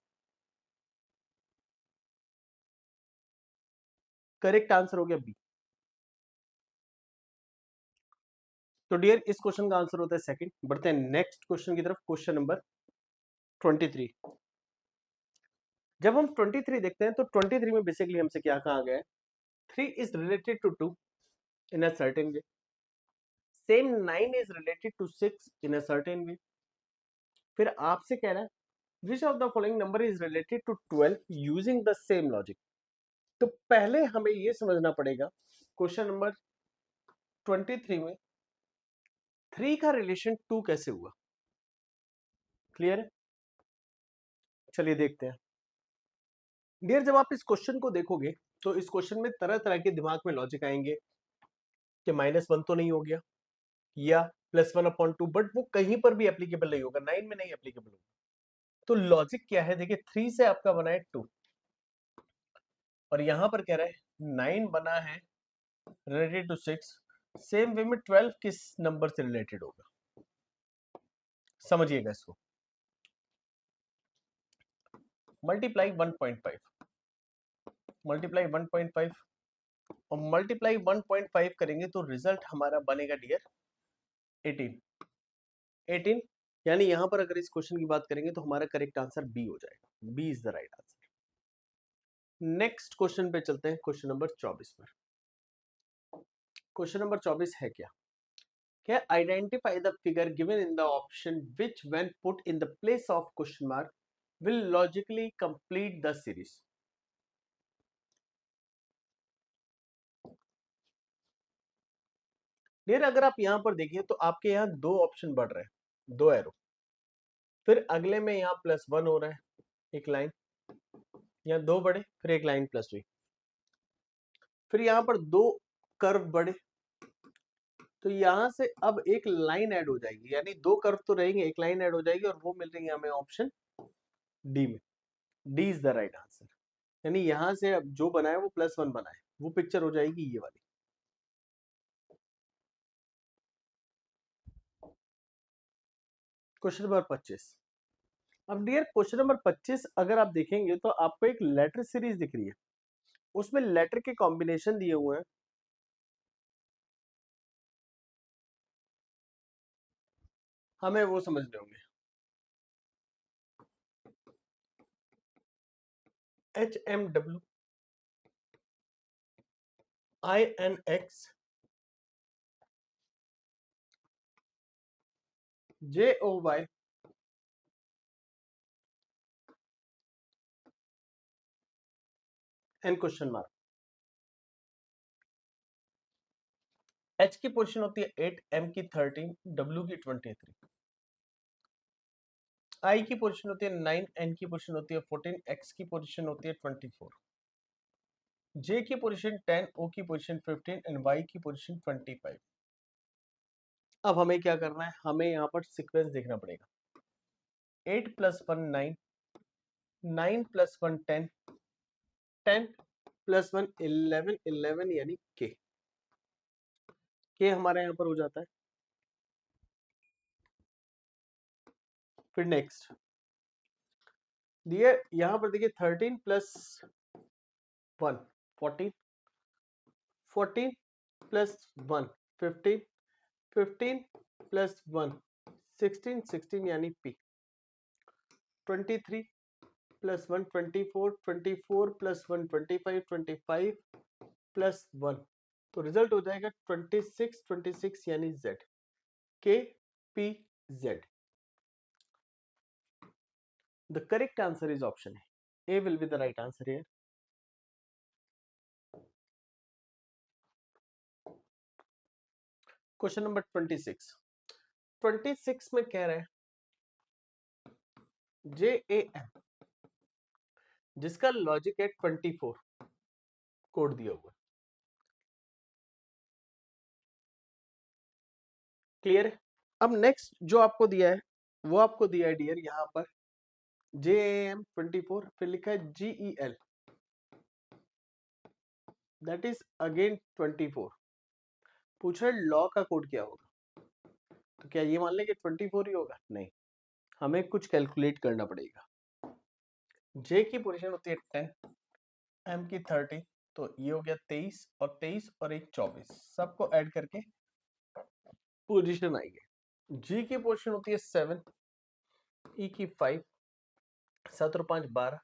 Speaker 1: करेक्ट आंसर हो गया बी। तो डियर इस क्वेश्चन का आंसर होता है सेकंड। बढ़ते हैं नेक्स्ट क्वेश्चन की तरफ, क्वेश्चन नंबर 23। जब हम 23 देखते हैं तो 23 में बेसिकली हमसे क्या कहा गया है, 3 is related to 2 in a certain way, same 9 is related to 6 in a certain way. फिर आपसे कह रहा है which of the following number is related to 12 using the same logic. तो पहले हमें यह समझना पड़ेगा क्वेश्चन नंबर 23 में 3 का रिलेशन 2 कैसे हुआ। क्लियर है, चलिए देखते हैं। डियर जब आप इस क्वेश्चन को देखोगे तो इस क्वेश्चन में तरह तरह के दिमाग में लॉजिक आएंगे कि -1 तो नहीं हो गया, या +1/2, बट वो कहीं पर भी एप्लीकेबल नहीं होगा, 9 में नहीं एप्लीकेबल होगा। तो लॉजिक क्या है, देखिए 3 से आपका बना है 2, और यहां पर कह रहा है 9 बना है रिलेटेड टू 6, सेम वे में 12 किस नंबर से रिलेटेड होगा, समझिएगा इसको। मल्टीप्लाई 1.5, मल्टीप्लाई 1.5 और मल्टीप्लाई 1.5 करेंगे तो रिजल्ट हमारा बनेगा डियर 18, 18, यानी यहां पर अगर इस क्वेश्चन की बात करेंगे तो हमारा करेक्ट आंसर बी हो जाएगा, B is the right answer. Next question पे चलते हैं, क्वेश्चन नंबर 24 पर। क्वेश्चन नंबर 24 है क्या, क्या identify the figure given in the option which when put in the place of question mark will logically complete the series. Dear अगर आप यहां पर देखिए तो आपके यहां दो ऑप्शन बढ़ रहे हैं, दो एरो, फिर अगले में यहां +1 हो रहा है, एक लाइन, यहां दो बढ़े, फिर एक लाइन प्लस हुई, फिर यहां पर दो कर्व बढ़े, तो यहां से अब एक लाइन ऐड हो जाएगी, यानी दो कर्व तो रहेंगे, एक लाइन ऐड हो जाएगी, और वो मिल रही है हमें ऑप्शन डी में। D is the right answer, यानी यहां से अब जो बना है वो +1 बना है, वो पिक्चर हो जाएगी ये वाली। Question number 25। अब डियर क्वेश्चन नंबर 25 अगर आप देखेंगे तो आपको एक लेटर सीरीज दिख रही है, उसमें लेटर के कॉम्बिनेशन दिए हुए हैं। हमें वो समझने होंगे, HMW, INX, JOY, and question mark. H की पोजीशन होती है 8, M की 13, W की 23, I की पोजीशन होती है 9, N की पोजीशन होती है 14, X की पोजीशन होती है 24, J की पोजीशन 10, O की पोजीशन 15 एंड Y की पोजीशन 25। अब हमें क्या करना है, हमें यहाँ पर सीक्वेंस देखना पड़ेगा। 8 + 1 9, 9 + 1 10, 10 + 1 11, 11 यानी के हमारे यहाँ पर हो जाता है। फिर नेक्स्ट दिए यहां पर देखिए 13 प्लस 1 14, 14 प्लस 1 15, 15 प्लस 1 16, 16 यानी पी, 23 प्लस 1 24, 24 प्लस 1 25, 25 प्लस 1, तो रिजल्ट हो जाएगा 26, 26 यानी जेड, के P Z. The correct answer is option A. A will be the right answer here. Question number 26. 26 में कह रहे हैं JAM जिसका लॉजिक है 24 कोड दिया हुआ. क्लियर है. अब नेक्स्ट जो आपको दिया है वो आपको दिया है डियर यहाँ पर JAM 24, फिर लिखा है GEL दैट इज अगेन 24. पूछ रहे लॉ का कोड क्या होगा, तो क्या ये मान लें कि 24 ही होगा? नहीं, हमें कुछ कैलकुलेट करना पड़ेगा. J की पोजीशन होती है 10, M की 30, तो ये हो गया 23 और 23 और एक 24, सबको ऐड करके पोजीशन आएगी. G की पोजीशन होती है 7, E की 5, 7 और 5 12,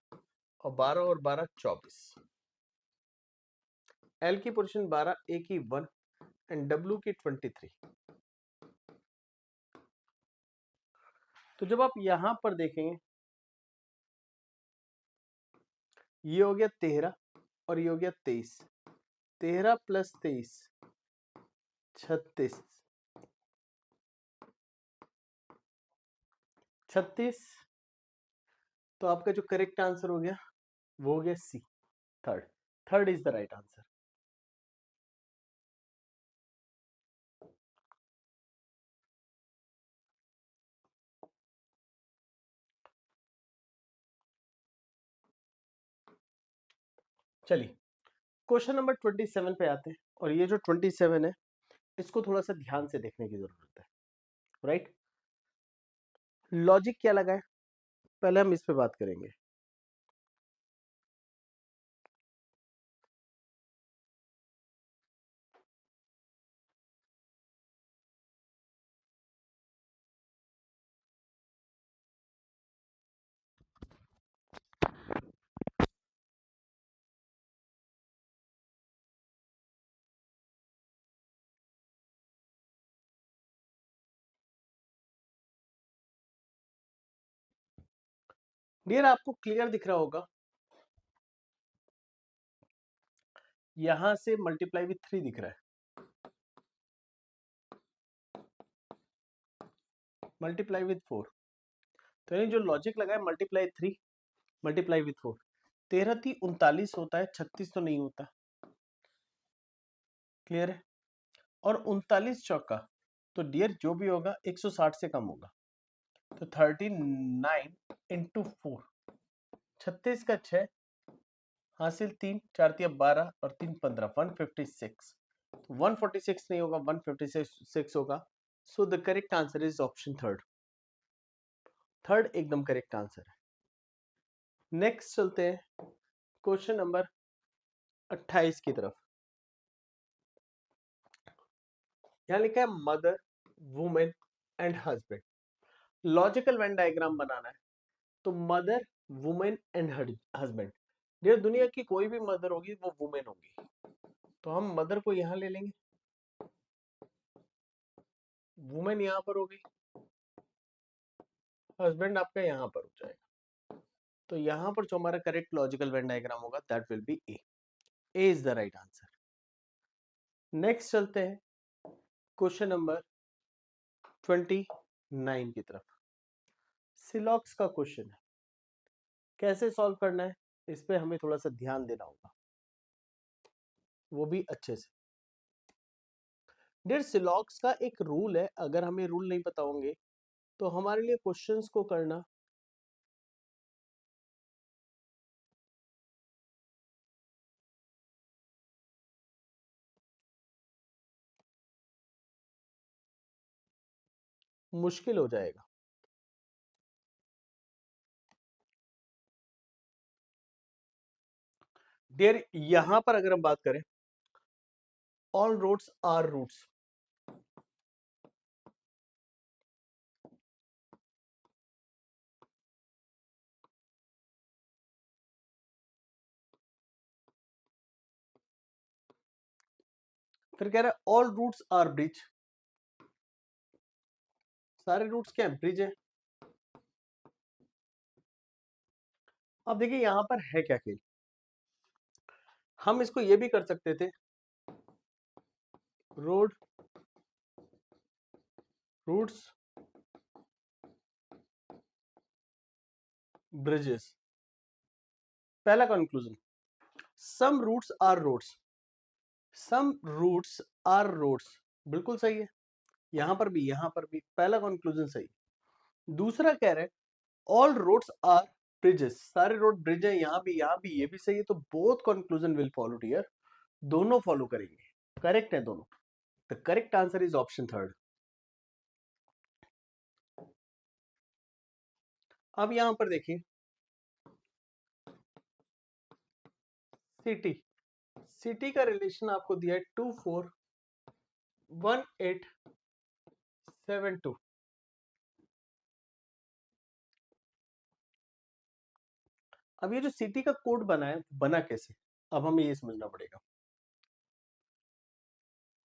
Speaker 1: और 12 और 12 24. L की पोजीशन 12, A की 1 एंड W की 23. तो जब आप यहां पर देखेंगे ये हो गया 13 और ये हो गया 23. 13 प्लस 23 36, 36. तो आपका जो करेक्ट आंसर हो गया वो हो गया C, third. Third is the right answer. चलिए क्वेश्चन नंबर 27 पे आते हैं, और ये जो 27 है इसको थोड़ा सा ध्यान से देखने की जरूरत है. राइट, लॉजिक क्या लगा है पहले हम इस पे बात करेंगे. डियर आपको क्लियर दिख रहा होगा, यहां से मल्टीप्लाई विथ 3 दिख रहा है, मल्टीप्लाई विथ 4. तो यानी जो लॉजिक लगा है मल्टीप्लाई 3 मल्टीप्लाई विथ 4, 13 3 39 होता है, 36 तो नहीं होता. क्लियर है. और 39 चौका, तो डियर जो भी होगा 160 से कम होगा, तो 39 इंटू 4, 36 का 6 हासिल 3 4 तिया 12 और 3 15, 156. 146 नहीं होगा, 156 होगा. So the correct answer is option third. Third एकदम करेक्ट आंसर है. नेक्स्ट चलते हैं क्वेश्चन नंबर 28 की तरफ. यहाँ लिखा है mother, women and husband. Logical Venn diagram बनाना है, तो मदर, वुमेन एंड हस्बैंड. ये दुनिया की कोई भी मदर होगी वो वुमेन होगी, तो हम मदर को यहां ले लेंगे, वुमेन यहां पर होगी, हस्बैंड आपका यहां पर हो जाएगा. तो यहां पर जो हमारा करेक्ट लॉजिकल वेन डायग्राम होगा that will B A. A is the right answer. Next चलते हैं क्वेश्चन नंबर 29 की तरफ. सिलॉक्स का क्वेश्चन है, कैसे सॉल्व करना है इस पे हमें थोड़ा सा ध्यान देना होगा, वो भी अच्छे से. डियर सिलॉक्स का एक रूल है, अगर हमें रूल नहीं पता होंगे तो हमारे लिए क्वेश्चंस को करना मुश्किल हो जाएगा. डियर यहां पर अगर हम बात करें, ऑल रोड्स आर रूट्स, फिर कह रहा है ऑल रूट्स आर ब्रिज, सारे रूट्स क्या है, ब्रिज है। अब देखिए यहां पर है क्या खेल, हम इसको ये भी कर सकते थे, रोड रूट्स ब्रिजेस। पहला conclusion, some routes are roads, some routes are roads, बिल्कुल सही है, यहां पर भी यहां पर भी पहला कंक्लूजन सही। दूसरा कह रहे हैं ऑल रोड्स आर ब्रिजेस, सारे रोड ब्रिज है, यहां भी ये भी सही है, तो both conclusion will follow here, दोनों फॉलो करेंगे, करेक्ट है दोनों। The correct answer is option third. अब यहां पर देखिए सिटी, सिटी का रिलेशन आपको दिया है 241872। अब ये जो सिटी का कोड बना है, बना कैसे, अब हमें ये समझना पड़ेगा।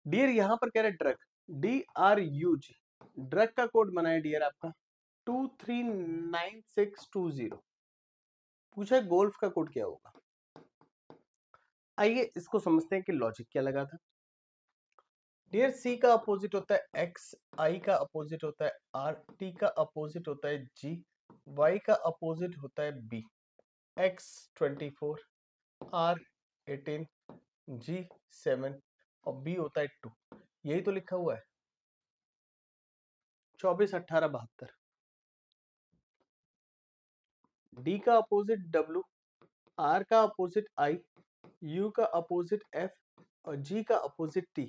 Speaker 1: डियर यहां पर कह रहे ड्रग, DRUG, ड्रग का कोड बना है डियर आपका 239620। पूछा है गोल्फ का कोड क्या होगा। आइए इसको समझते हैं कि लॉजिक क्या लगा था। डियर C का अपोजिट होता है X, I का अपोजिट होता है R, T का अपोजिट होता है G, Y का अपोजिट होता है B, X 24, R 18, G 7 और B होता है 2। यही तो लिखा हुआ है 24 18 72। D का अपोजिट W, R का अपोजिट I, U का अपोजिट F और G का अपोजिट T।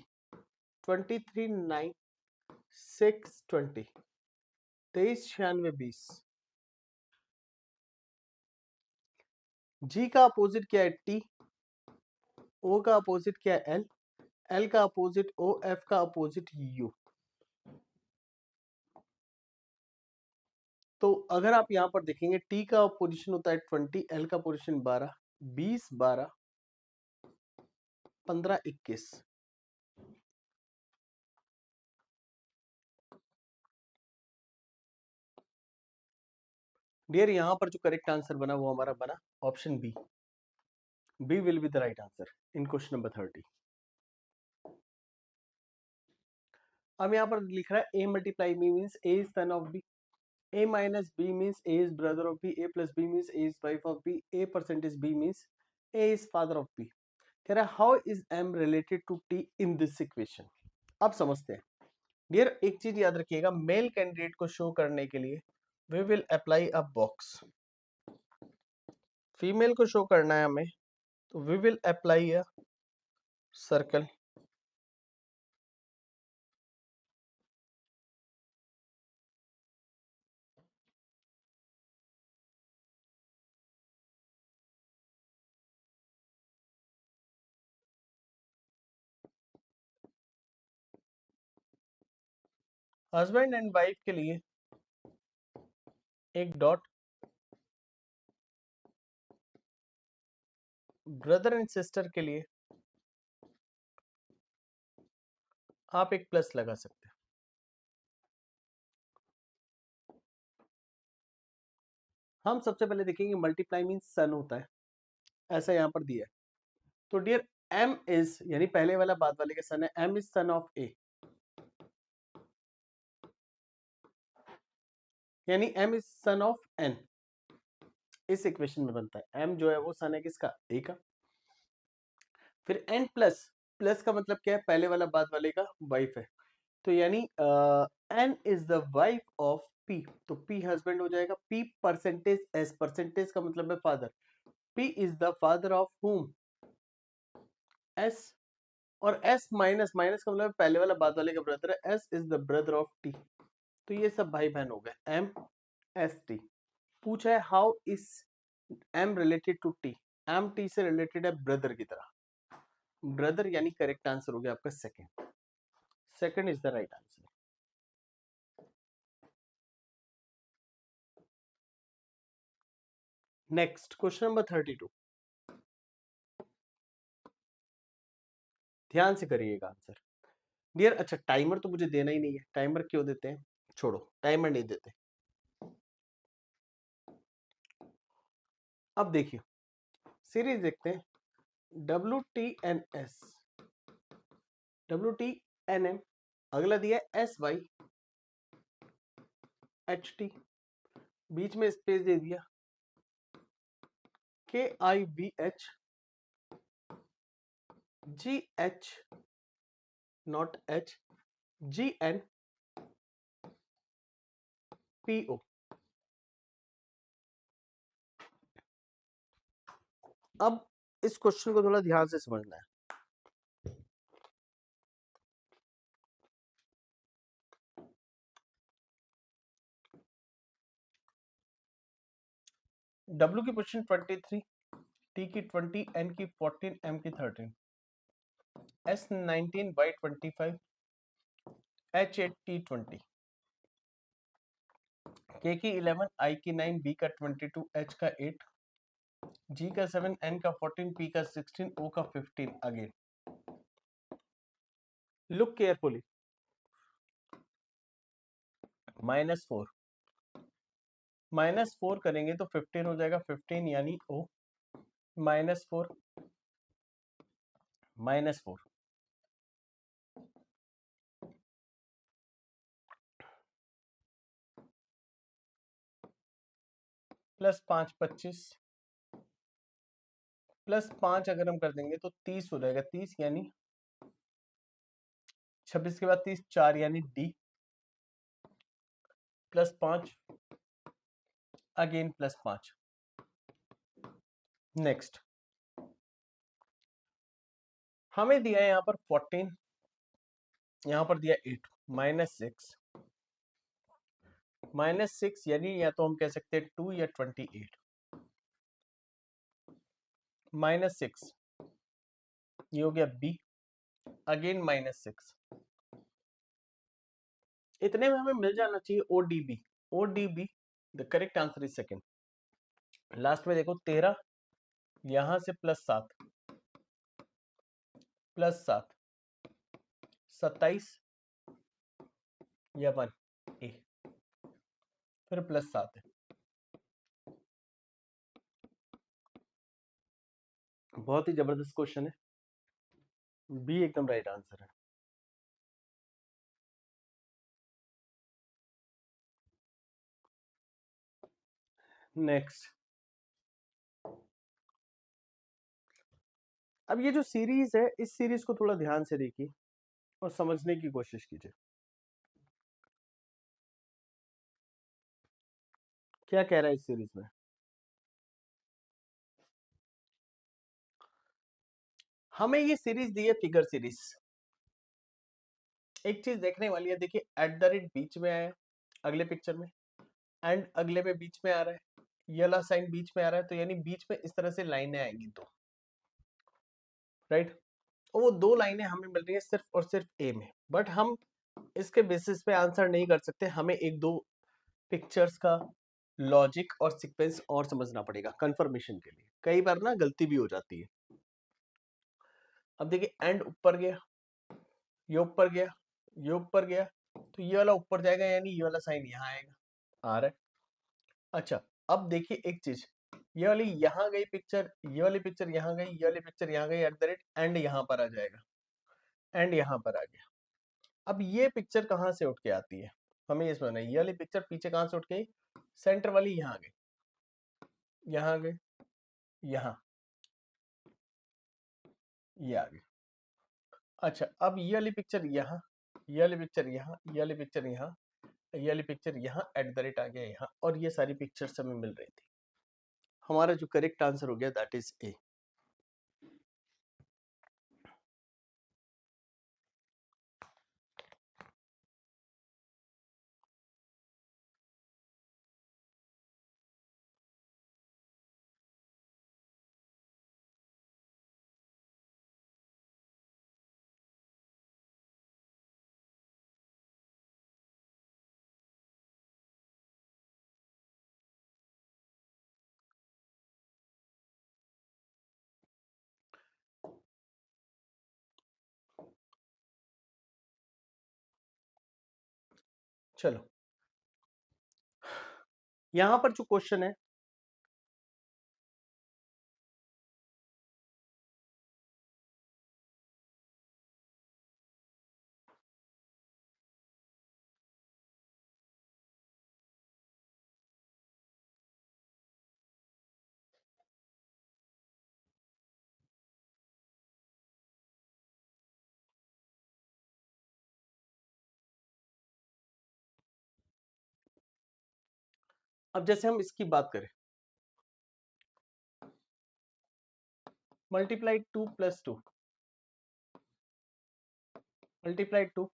Speaker 1: 23 9 620, 23 96 20। G का अपोजिट क्या है T, O का अपोजिट क्या है L, L का अपोजिट O, F का अपोजिट U। तो अगर आप यहां पर देखेंगे T का पोजीशन होता है 20, L का पोजीशन 12, 20 12 15 21। डियर यहां पर जो करेक्ट आंसर बना वो हमारा बना option B, B will be the right answer in question number 30। अब यहाँ पर लिख रहा है a multiply B means a is son of b, a minus b means a is brother of b, a plus b means a is wife of b, a percentage b means a is father of b। कह रहा है how is m related to t in this equation. अब समझते हैं dear, एक चीज याद रखिएगा, मेल कैंडिडेट को शो करने के लिए we will apply a box, female को शो करना है हमें तो we will apply a circle, husband and wife के लिए एक डॉट, ब्रदर एंड सिस्टर के लिए आप एक प्लस लगा सकते हैं। हम सबसे पहले देखेंगे मल्टीप्लाई मीन सन होता है, ऐसा यहां पर दिया है, तो डियर m इज यानी पहले वाला बाद वाले का सन है, m is son of a, यानी m is son of n। इस इक्वेशन में बनता है m जो है वो सन है किसका, a का। फिर n प्लस, प्लस का मतलब क्या है, पहले वाला बाद वाले का वाइफ है, तो यानी n is the wife of p, तो p हस्बैंड हो जाएगा, p परसेंटेज s, परसेंटेज का मतलब है father, p is the father of whom, s, और s माइनस, माइनस का मतलब पहले वाला बाद वाले का ब्रदर है, s is the brother of t। तो ये सब भाई बहन हो गए m s t। पूछा है how is m related to t, M T से रिलेटेड है ब्रदर की तरह, ब्रदर यानी करेक्ट आंसर हो गया आपका second, second is the right answer. Next question number 32, ध्यान से करिएगा आंसर डियर। अच्छा टाइमर तो मुझे देना ही नहीं है, टाइमर क्यों देते हैं, छोड़ो टाइमर नहीं देते। अब देखिए सीरीज देखते हैं, W T N S, W T N M, अगला दिया एस वाई एच टी, बीच में स्पेस दे दिया के I B H G H not H G N P O. अब इस क्वेश्चन को थोड़ा ध्यान से समझना है। डब्ल्यू की पोजीशन 23, टी की 20, एन की 14, एम की 13, एस 19, वाई 25, एच 8, टी 20, के की 11, आई की 9, बी का 22, एच का 8, जी का 7, एन का 14, पी का 16, ओ का 15। अगेन लुक केयरफुली, -4, -4 करेंगे तो 15 हो जाएगा, 15 यानी ओ, -4, -4, +5 25, +5 अगर हम कर देंगे तो 30 हो जाएगा, 30 यानी 26 के बाद 30, 4 यानी डी, +5 अगेन +5। नेक्स्ट हमें दिया है यहाँ पर 14, यहाँ पर दिया 8, -6, -6 यानी या तो हम कह सकते हैं 2 या 28, -6 ये हो गया बी, अगेन -6, इतने में हमें मिल जाना चाहिए O D B, O D B the correct answer is second. Last में देखो 13, यहां से +7, +7, 27 या 1 ए, फिर +7 है, बहुत ही जबरदस्त क्वेश्चन है, बी एकदम राइट आंसर है। नेक्स्ट अब ये जो सीरीज है, इस सीरीज को थोड़ा ध्यान से देखिए और समझने की कोशिश कीजिए, क्या कह रहा है इस सीरीज में। हमें ये सीरीज दी है फिगर सीरीज, एक चीज देखने वाली है, देखिए एट द रेट बीच में आया अगले पिक्चर में, एंड अगले में बीच में आ रहा है, ये वाला साइन बीच में आ रहा है, तो यानी बीच में इस तरह से लाइनें आएंगी दो, राइट। और वो दो लाइनें हमें मिल रही है सिर्फ और सिर्फ ए में, बट हम इसके बेसिस पे आंसर नहीं कर सकते, हमें एक दो पिक्चर्स का लॉजिक और सीक्वेंस और समझना पड़ेगा कंफर्मेशन के लिए, कई बार ना गलती भी हो जाती है। अब देखिए एंड ऊपर गया, ये ऊपर गया, ये ऊपर गया, तो ये वाला ऊपर जाएगा यानी ये वाला साइन यहाँ आएगा, आ रहा है। अच्छा अब देखिए एक चीज, ये वाली यहाँ गई पिक्चर, ये वाली पिक्चर यहाँ गई, ये वाली पिक्चर यहाँ गई, एट द रेट एंड यहाँ पर आ जाएगा, एंड यहाँ पर आ गया। अब ये पिक्चर कहाँ से उठ के आती है, हमें ये समझना है, ये वाली पिक्चर पीछे कहाँ से उठ के आई, सेंटर वाली यहाँ गई, यहाँ गई, यहाँ, ये आ गई। अच्छा अब ये वाली पिक्चर यहाँ, ये वाली पिक्चर यहाँ, ये वाली पिक्चर यहाँ, ये वाली पिक्चर यहाँ, एट द रेट आ गया यहाँ, और ये सारी पिक्चर्स हमें मिल रही थी। हमारा जो करेक्ट आंसर हो गया दैट इज ए। चलो यहां पर जो क्वेश्चन है, अब जैसे हम इसकी बात करें, multiply 2 + 2, multiply 2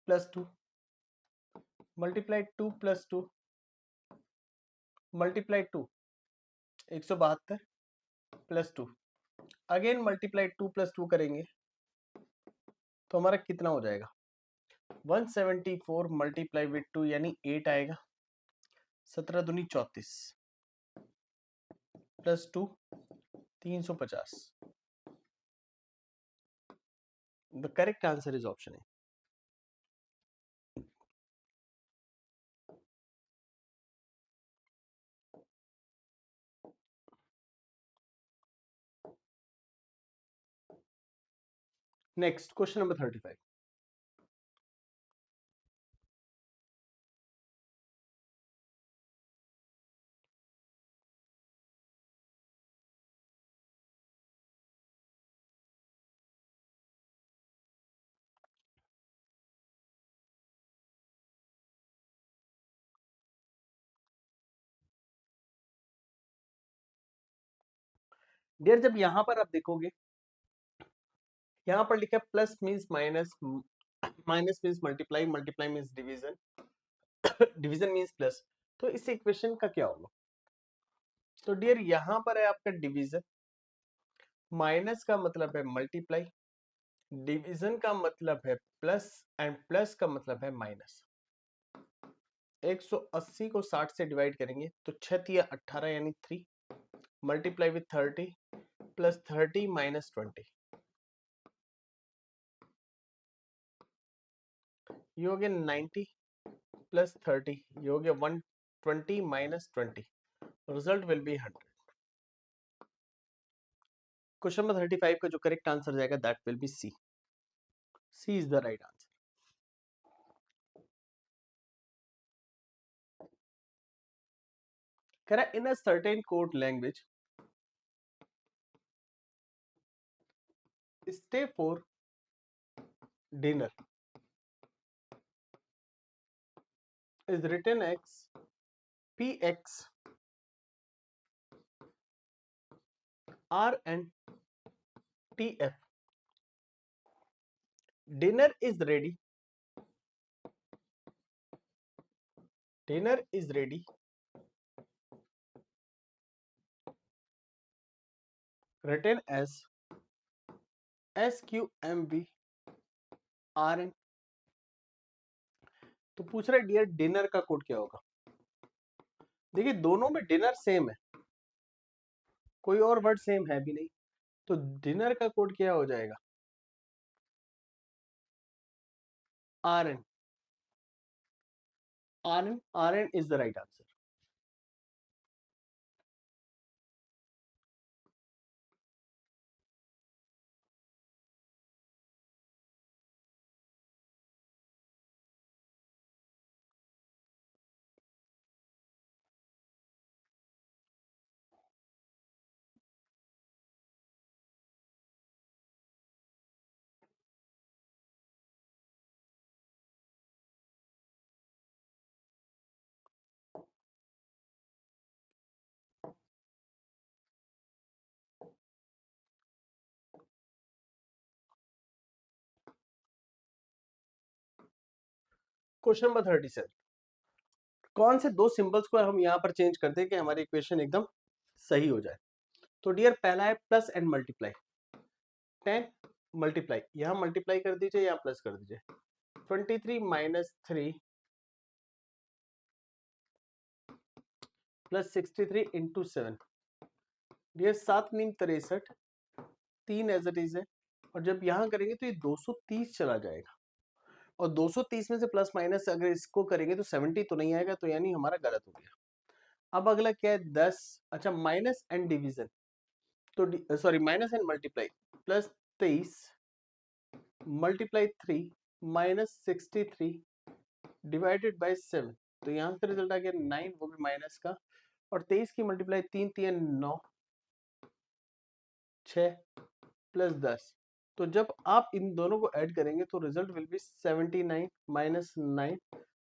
Speaker 1: + 2, multiply 2 + 2, multiply 2, 172 +2, again multiply 2 + 2 करेंगे तो हमारा कितना हो जाएगा, 174 मल्टीप्लाई विथ 2 यानी 8 आएगा, 17 दूनी 34 +2 350. The correct answer is option A. Next question number 35. Dear जब यहां पर आप देखोगे, यहां पर लिखा है plus means minus, minus means multiply, multiply means division, division means plus, तो इस इक्वेशन का क्या होगा? तो डियर यहां पर है आपका डिवीजन, माइनस का मतलब है मल्टीप्लाई, डिवीजन का मतलब है प्लस, एंड प्लस का मतलब है माइनस. 180 को 60 से डिवाइड करेंगे तो 6 या 18 यानी 3, मल्टीप्लाई विथ 30 प्लस 30 माइनस 20, ये हो गया 90 प्लस 30, ये हो गया 120 minus 20, result will be 100. Question number 35 का जो करेक्ट आंसर जाएगा that will be C. C is the right answer. कह रहा in a certain code language stay for dinner is written as px r and tf. Dinner is ready, dinner is ready, written as sqmv rn. तो पूछ रहा है dear dinner का code क्या होगा? देखिए दोनों में डिनर सेम है, कोई और वर्ड सेम है भी नहीं, तो डिनर का कोड क्या हो जाएगा? rn. rn is the right answer. Question number 37. कौन से दो सिंबल्स को हम यहाँ पर चेंज करते हैं कि हमारी इक्वेशन एकदम सही हो जाए? तो डियर पहला है प्लस एंड मल्टीप्लाई, 10 मल्टीप्लाई, यहाँ मल्टीप्लाई कर दीजिए, यहाँ प्लस कर दीजिए, 23 माइनस 3 प्लस 63 इंटू 7, डियर 7 नीम 63, 3 एज इट इज है, और जब यहाँ करेंगे तो ये 230 चला जाएगा. और 230 में से प्लस माइनस अगर इसको करेंगे तो 70 तो नहीं आएगा, तो यानी हमारा गलत हो गया। अब अगला क्या है 10, अच्छा माइनस एंड डिवीजन, तो sorry minus and multiply, plus 23 multiply 3 minus 63 divided by 7, तो यहाँ से रिजल्ट आ गया 9, वो भी माइनस का, और 23 की मल्टीप्लाई 3 3 9 6 प्लस 10, तो जब आप इन दोनों को ऐड करेंगे तो result will B 79 minus 9,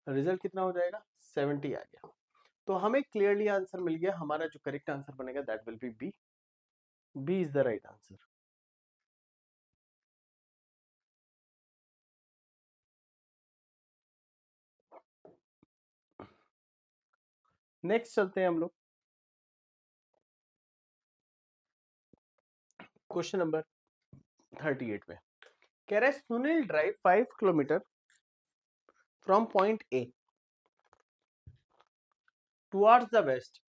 Speaker 1: result कितना हो जाएगा 70 आ गया। तो हमें क्लियरली आंसर मिल गया, हमारा जो करेक्ट आंसर बनेगा that will be B, B is the right answer. Next चलते हैं हम लोग क्वेश्चन नंबर 38 में। कह रहा है Sunil drive 5 kilometre from point A towards the west,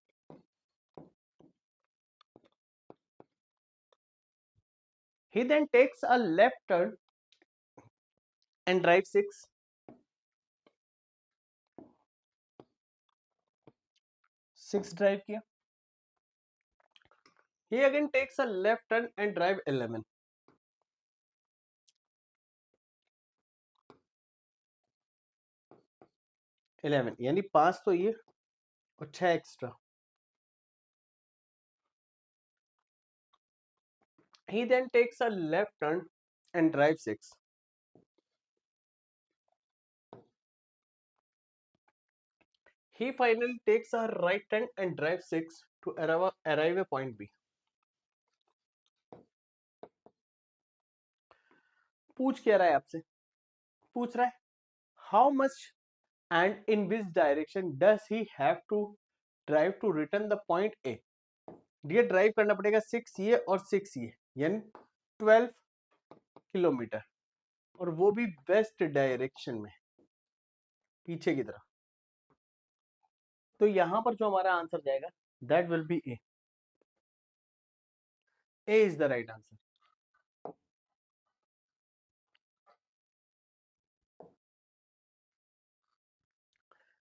Speaker 1: he then takes a left turn and drive 6 drive किया, he again takes a left turn and drive 11, 11 यानी 5 तो ये और 6 extra, he then takes a left turn and drive 6, he finally takes a right turn and drive 6 to arrive a point B। पूछ क्या रहा है आपसे, पूछ रहा है how much and in which direction does he have to drive to return the point A, dear drive करना पड़ेगा 6 ये और 6 ये, यानी 12 किलोमीटर, और वो भी वेस्ट डायरेक्शन में, पीछे की तरफ। तो यहां पर जो हमारा आंसर जाएगा that will B A, A is the right answer.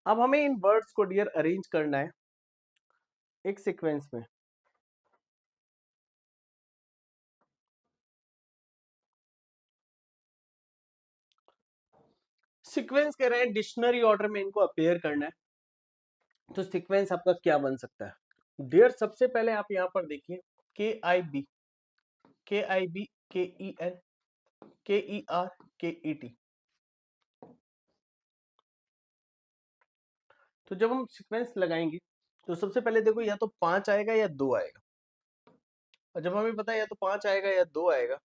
Speaker 1: अब हमें इन वर्ड्स को डियर अरेंज करना है एक सीक्वेंस में। सीक्वेंस कह रहे हैं डिक्शनरी ऑर्डर में इनको अपेयर करना है, तो सीक्वेंस आपका क्या बन सकता है डियर, सबसे पहले आप यहां पर देखिए के आई बी, के आई बी, के ई एल, के ई आर, के ई टी, तो जब हम सीक्वेंस लगाएंगे तो सबसे पहले देखो या तो 5 आएगा या 2 आएगा, और जब हमें पता है या तो 5 आएगा या 2 आएगा,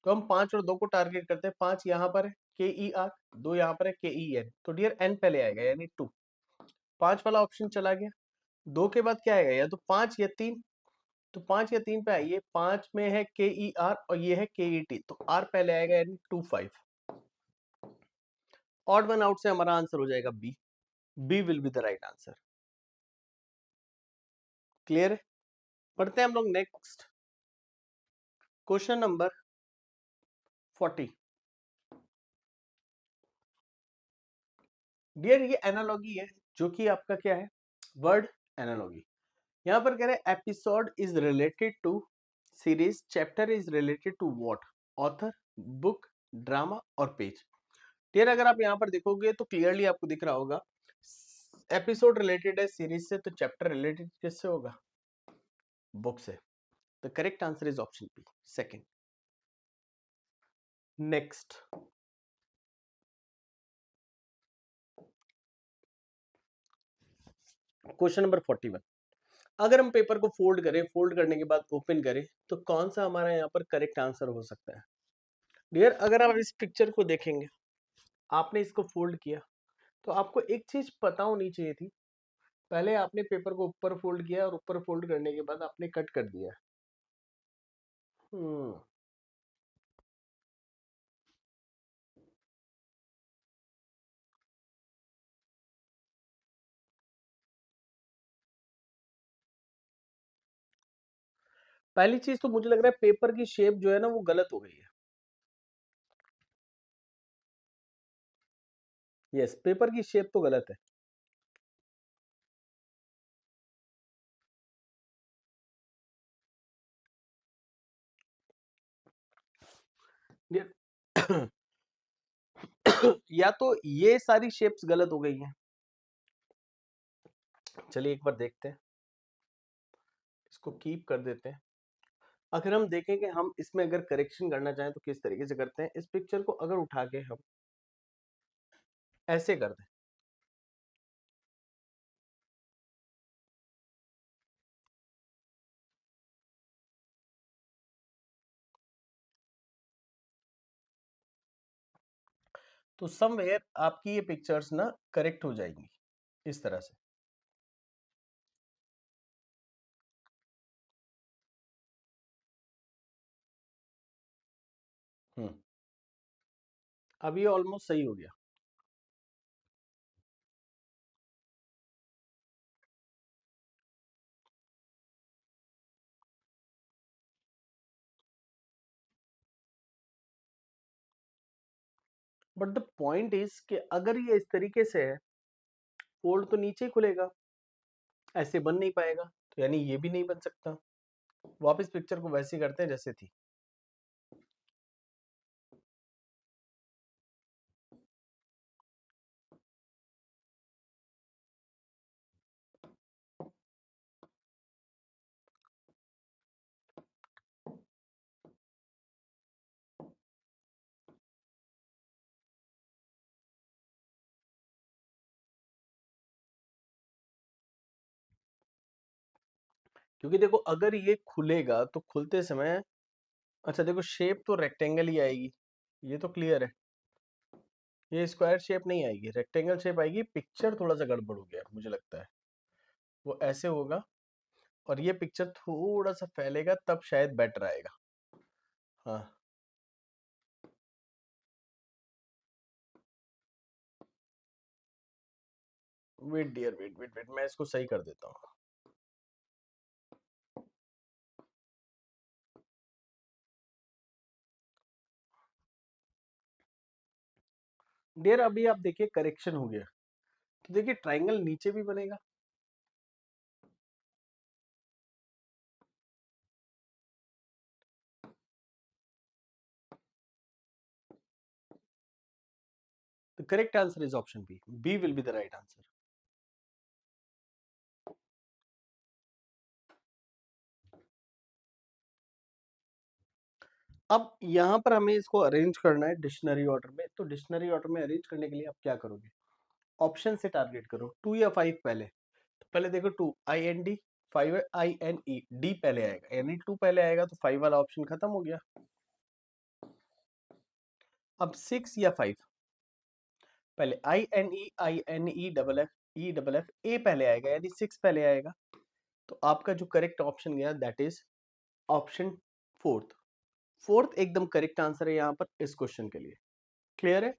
Speaker 1: तो हम 5 और 2 को टारगेट करते हैं। 5 यहाँ पर है के ई आर, 2 यहाँ पर है के ई एन, तो डियर एन पहले आएगा यानी 2, 5 वाला ऑप्शन चला गया। 2 के बाद क्या आएगा, या तो 5 या 3, तो 5 या 3 पे आइए, 5 में है के ई आर और ये है के ई टी, तो आर पहले आएगा यानी 2 5, ऑड वन आउट से हमारा आंसर हो जाएगा B, B will be the right answer. Clear है? पढ़ते हैं हम लोग नेक्स्ट क्वेश्चन नंबर 40। डियर ये एनालॉगी है, जो कि आपका क्या है वर्ड एनालॉगी। यहाँ पर कह रहे हैं episode is related to series, chapter is related to what, author, book, drama और पेज। डियर अगर आप यहाँ पर देखोगे तो क्लियरली आपको दिख रहा होगा एपिसोड रिलेटेड है सीरीज से, तो चैप्टर रिलेटेड किससे होगा, बुक से। The correct answer is option B, second. Next question number 41। अगर हम पेपर को फोल्ड करें, फोल्ड करने के बाद ओपन करें, तो कौन सा हमारा यहाँ पर करेक्ट आंसर हो सकता है। डियर अगर आप इस पिक्चर को देखेंगे, आपने इसको फोल्ड किया, तो आपको एक चीज पता होनी चाहिए थी, पहले आपने पेपर को ऊपर फोल्ड किया और ऊपर फोल्ड करने के बाद आपने कट कर दिया। हम्म पहली चीज तो मुझे लग रहा है पेपर की शेप जो है ना वो गलत हो गई है। यस, पेपर की शेप तो गलत है। या तो ये सारी शेप्स गलत हो गई हैं। चलिए एक बार देखते हैं, इसको कीप कर देते हैं। अगर हम देखें कि हम इसमें अगर करेक्शन करना चाहें तो किस तरीके से करते हैं, इस पिक्चर को अगर उठा के हम ऐसे कर दें, तो समवेयर आपकी ये पिक्चर्स ना करेक्ट हो जाएंगी इस तरह से। हम्म, अब ये ऑलमोस्ट सही हो गया। बट द पॉइंट इज कि अगर ये इस तरीके से है, फोल्ड तो नीचे खुलेगा, ऐसे बन नहीं पाएगा, तो यानी ये भी नहीं बन सकता। वापस पिक्चर को वैसे ही करते हैं जैसे थी। क्योंकि देखो अगर ये खुलेगा तो खुलते समय, अच्छा देखो शेप तो रेक्टेंगल ही आएगी, ये तो क्लियर है। ये स्क्वायर शेप नहीं आएगी, रेक्टेंगल शेप आएगी। पिक्चर थोड़ा सा गड़बड़ हो गया मुझे लगता है, वो ऐसे होगा और ये पिक्चर थोड़ा सा फैलेगा तब शायद बेटर आएगा। हाँ, wait dear, wait wait wait, मैं इसको सही कर देता हूँ। डियर अभी आप देखिए करेक्शन हो गया, तो देखिए ट्राइंगल नीचे भी बनेगा। The correct answer is option B. B will be the right answer. अब यहाँ पर हमें इसको अरेंज करना है डिक्शनरी ऑर्डर में, तो डिक्शनरी ऑर्डर में अरेंज करने के लिए आप क्या करोगे, ऑप्शन से टारगेट करो, 2 या 5 पहले। तो पहले देखो 2 I N D, 5 I N E, D पहले आएगा, यानी 2 पहले आएगा तो 5 वाला ऑप्शन खत्म हो गया। अब 6 या 5, पहले I N E double F, E double F, A पहले आएगा, यानी 6 पहले आएगा। तो आपका जो करेक्ट ऑप्शन गया that is option fourth. Fourth एकदम करेक्ट आंसर है यहाँ पर इस क्वेश्चन के लिए। क्लियर है?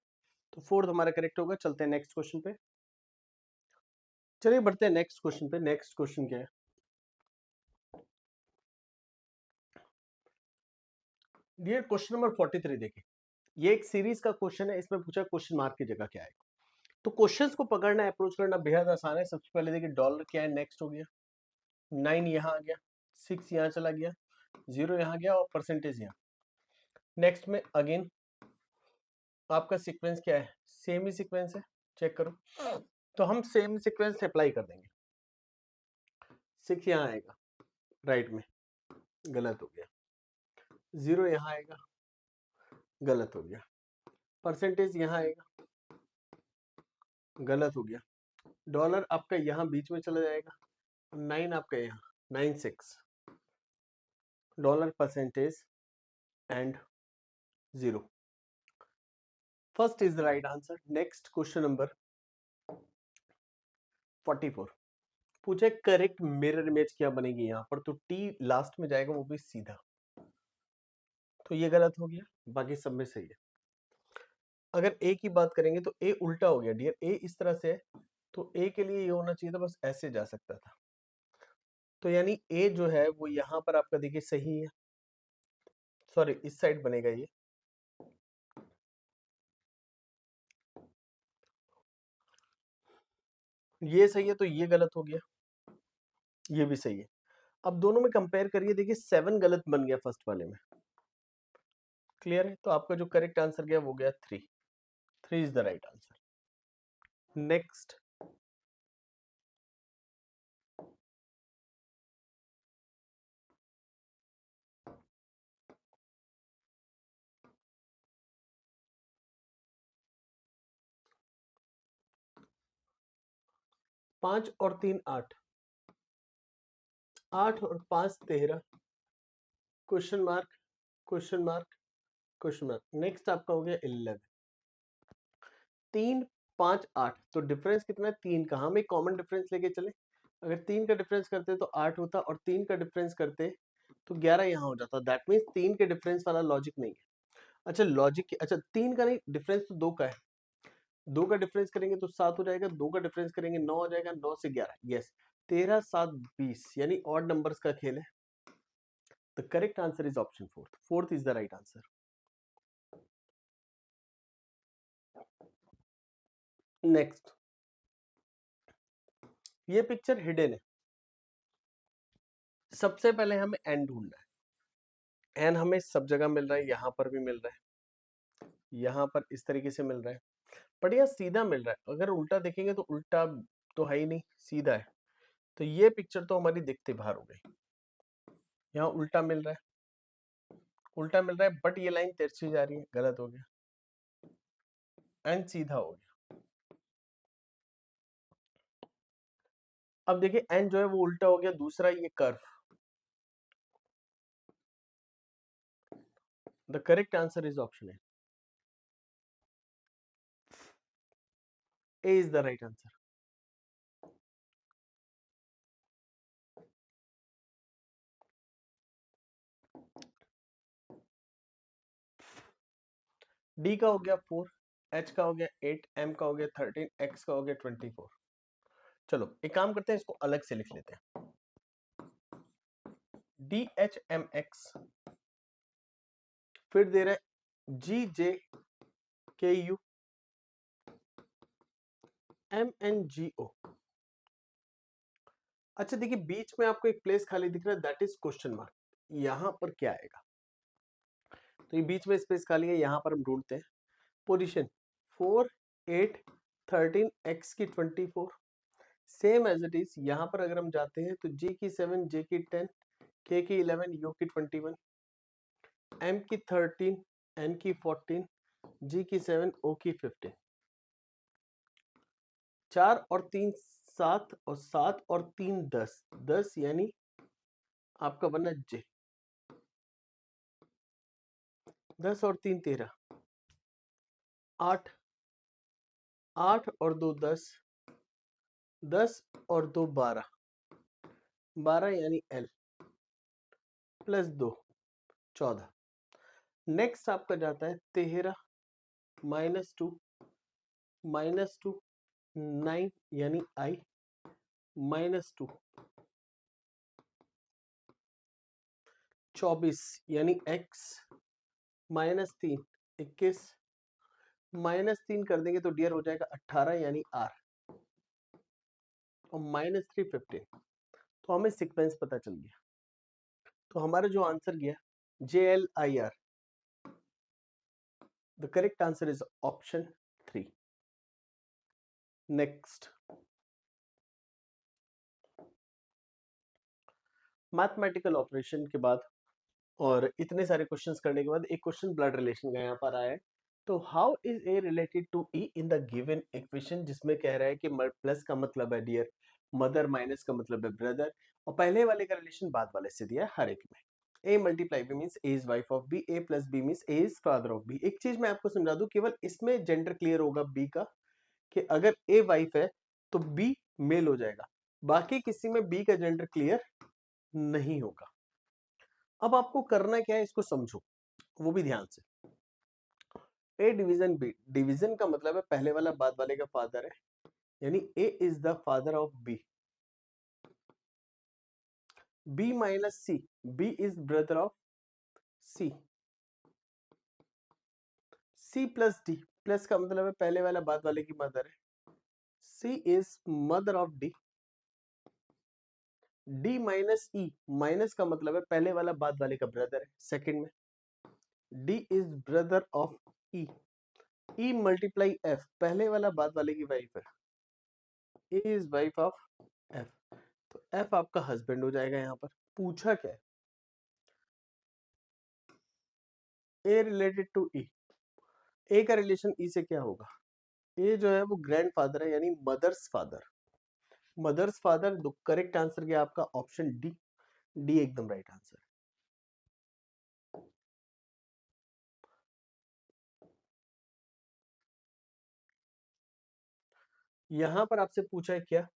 Speaker 1: तो फोर्थ हमारा करेक्ट होगा। चलते हैं नेक्स्ट क्वेश्चन पे। चलिए बढ़ते हैं नेक्स्ट क्वेश्चन पे। नेक्स्ट क्वेश्चन क्या है? डियर क्वेश्चन नंबर 43 देखिए, ये एक सीरीज का क्वेश्चन है, इसमें पूछा क्वेश्चन मार्क की जगह क्या है। तो क्वेश्चंस को पकड़ना, अप्रोच करना बेहद आसान है। सबसे पहले देखिए डॉलर क्या है, नेक्स्ट हो गया, 9 यहाँ आ गया, 6 यहाँ चला गया, 0 यहाँ गया और परसेंटेज यहाँ। नेक्स्ट में अगेन आपका सीक्वेंस क्या है, सेम ही सीक्वेंस है, चेक करो। तो हम सेम सीक्वेंस अप्लाई कर देंगे। 6 यहाँ आएगा राइट में, गलत हो गया। 0 यहाँ आएगा, गलत हो गया। परसेंटेज यहाँ आएगा, गलत हो गया। डॉलर आपका यहाँ बीच में चला जाएगा, 9 आपका यहाँ, 9 6, dollar percentage and 0। First is the right answer. Next question number 44 पूछे करेक्ट मिरर इमेज क्या बनेगी यहाँ पर, तो टी लास्ट में जाएगा, वो भी सीधा। तो ये गलत हो गया, बाकी सब में सही है। अगर ए की बात करेंगे तो ए उल्टा हो गया डियर, ए इस तरह से है, तो ए के लिए ये होना चाहिए था, बस ऐसे जा सकता था। तो यानी ए जो है वो यहाँ पर आपका देखिए सही है, सॉरी इस साइड बनेगा ये, ये सही है तो ये गलत हो गया, ये भी सही है। अब दोनों में कंपेयर करिए, देखिए 7 गलत बन गया फर्स्ट वाले में। क्लियर है? तो आपका जो करेक्ट आंसर गया वो गया 3। 3 is the right answer. Next, पांच और तीन आठ, 8 और 5 13, question mark, question mark, question mark. Next आपका हो गया 11। 3 5 8, तो डिफरेंस कितना है? 3 का। हम एक कॉमन डिफरेंस लेके चले, अगर 3 का डिफरेंस करते तो 8 होता, और 3 का डिफरेंस करते तो 11 यहाँ हो जाता। दैट मीन्स 3 के डिफरेंस वाला लॉजिक नहीं है। अच्छा लॉजिक, अच्छा 3 का नहीं, डिफरेंस तो 2 का है। 2 का डिफरेंस करेंगे तो 7 हो जाएगा, 2 का डिफरेंस करेंगे 9 हो जाएगा, 9 से 11, यस 13 7 20, यानी ऑड नंबर्स का खेल है। The correct answer is option fourth. Fourth is the right answer. Next, ये पिक्चर हिडन है। सबसे पहले हमें एन ढूंढना है। एन हमें सब जगह मिल रहा है, यहां पर भी मिल रहा है, यहां पर इस तरीके से मिल रहा है, बट यह सीधा मिल रहा है। अगर उल्टा देखेंगे तो उल्टा तो है ही नहीं, सीधा है। तो ये पिक्चर तो हमारी दिखते बाहर हो गई। यहाँ उल्टा मिल रहा है, उल्टा मिल रहा है, बट ये लाइन तिरछी जा रही है, गलत हो गया। एन सीधा हो गया। अब देखिए एन जो है वो उल्टा हो गया। दूसरा ये curve, the correct answer is option A. A is the right answer. D का हो गया 4, एच का हो गया 8, एम का हो गया 13, एक्स का हो गया 24। चलो एक काम करते हैं, इसको अलग से लिख लेते हैं। डी एच एम एक्स, फिर दे रहा है जी जे के यू एम एन जी ओ। अच्छा देखिए बीच में आपको एक प्लेस खाली दिख रहा है, दैट इज क्वेश्चन मार्क। यहां पर क्या आएगा? तो ये बीच में स्पेस खाली है, यहां पर हम ढूंढते हैं पोजीशन 4 8 13 एक्स की 24, सेम एज इट इज। यहां पर अगर हम जाते हैं तो जी की 7, जे की 10, के की 11, यू की 21, एम की 13, एन की 14, जी की 7, ओ की 15। 4 और 3 7, और 7 और 3 10, 10 यानी आपका बना जे। 10 और 3 13, 8, 8 और 2 10, 10 और 2 12, 12 यानी एल प्लस 2 14। नेक्स्ट आपका जाता है 13 -2 -2 9 यानी आई -2 24 यानी एक्स -3 21, -3 कर देंगे तो डियर हो जाएगा 18 यानी आर, और -3 15। तो हमें सीक्वेंस पता चल गया। तो हमारा जो आंसर गया JLIR, the correct answer is option 3। Next, mathematical operation के बाद और इतने सारे क्वेश्चंस करने के बाद एक क्वेश्चन ब्लड रिलेशन का यहाँ पर आया है। तो how is A related to E in the given equation, जिसमें कह रहा है कि प्लस का मतलब है डियर मदर, माइनस का मतलब है ब्रदर, और पहले वाले का रिलेशन बाद वाले से दिया है हर एक में। A multiply B means A is wife of B, A plus B means A is father of B. एक चीज मैं आपको समझा दूं, केवल इसमें जेंडर क्लियर होगा बी का, कि अगर ए वाइफ है तो बी मेल हो जाएगा, बाकी किसी में बी का जेंडर क्लियर नहीं होगा। अब आपको करना क्या है, इसको समझो, वो भी ध्यान से। ए डिवीजन बी, डिवीजन का मतलब है पहले वाला बाद वाले का फादर है, यानी A is the father of B. B minus C, B is brother of C. C plus D, plus का मतलब है पहले वाला बाद वाले की मदर है, C is mother of D, D minus E, minus का मतलब है पहले वाला बाद वाले का ब्रदर है, सेकंड में D is brother of E, E multiply F, पहले वाला बाद वाले की वाइफ है, ए इज वाइफ ऑफ एफ, तो एफ आपका हस्बैंड हो जाएगा। यहाँ पर पूछा क्या है, ए रिलेटेड टू ई, ए का रिलेशन ई से क्या होगा, ए जो है वो ग्रैंडफादर है यानी mother's father, mother's father. Correct answer क्या आपका ऑप्शन डी, डी एकदम राइट आंसर। यहां पर आपसे पूछा है क्या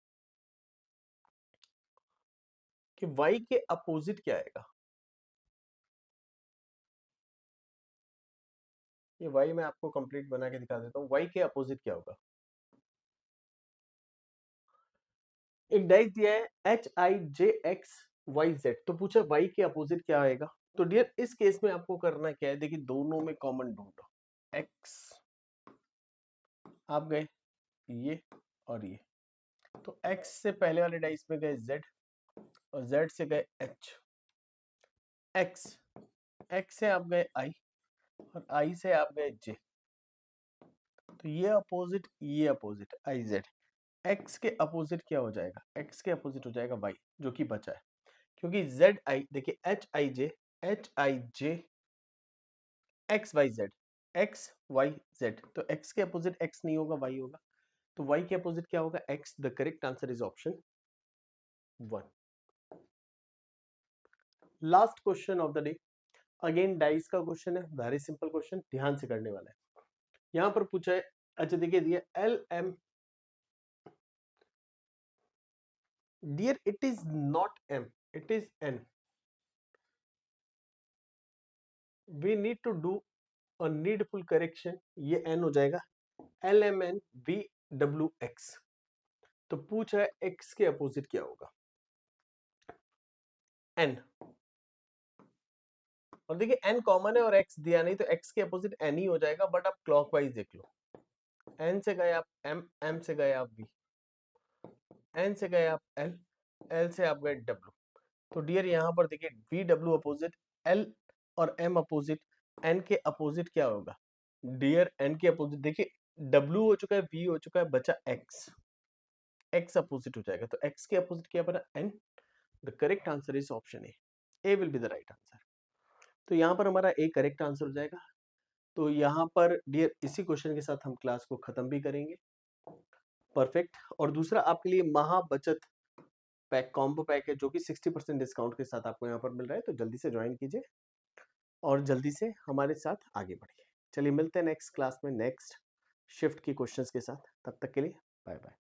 Speaker 1: कि y के अपोजिट क्या आएगा, ये y मैं आपको कंप्लीट बना के दिखा देता हूँ, y के अपोजिट क्या होगा। एक डाइस दिया है H I J X Y Z, तो पूछा y के अपोजिट क्या आएगा। तो डियर इस केस में आपको करना क्या है, देखिए दोनों में कॉमन ढूंढो, x आप गए ये और ये, तो x से पहले वाले डाइस में गए z और z से गए h, x x से आप गए i और i से आप गए j, तो ये अपोजिट आई जेड, x के अपोजिट क्या हो जाएगा, x के अपोजिट हो जाएगा y जो कि बचा है, क्योंकि z i देखिए H I J X Y Z, X Y Z, तो x के अपोजिट x नहीं होगा y होगा, तो y के अपोजिट क्या होगा x, the correct answer is option 1। Last question of the day, again dice का क्वेश्चन है, वेरी सिंपल क्वेश्चन, ध्यान से करने वाला है। यहां पर पूछा है, अच्छा देखिए दिया L M, dear it is not m, it is n, we need to do a needful correction, ये n हो जाएगा L M N V W X, तो पूछ रहा है x के अपोजिट क्या होगा, n, और देखिए n कॉमन है और x दिया नहीं, तो x के अपोजिट n ही हो जाएगा, बट आप क्लॉकवाइज देख लो, n से गए आप m, m से गए आप v, n से गए आप l, l से आप गए w, तो डियर यहाँ पर देखिए वी डब्ल्यू अपोजिट, l और m अपोजिट, n के अपोजिट क्या होगा डियर, n के अपोजिट देखिए w हो चुका है, v हो चुका है, बचा x, x अपोजिट हो जाएगा, तो x के अपोजिट क्या बना n, the correct answer is option A will be the right answer. तो यहाँ पर हमारा ए करेक्ट आंसर हो जाएगा। तो यहाँ पर डियर इसी क्वेश्चन के साथ हम क्लास को खत्म भी करेंगे। परफेक्ट। और दूसरा आपके लिए महा बचत पैक कॉम्बो पैक है जो कि 60% डिस्काउंट के साथ आपको यहाँ पर मिल रहा है, तो जल्दी से ज्वाइन कीजिए और जल्दी से हमारे साथ आगे बढ़िए। चलिए मिलते हैं नेक्स्ट क्लास में नेक्स्ट शिफ्ट की क्वेश्चंस के साथ, तब तक के लिए बाय बाय।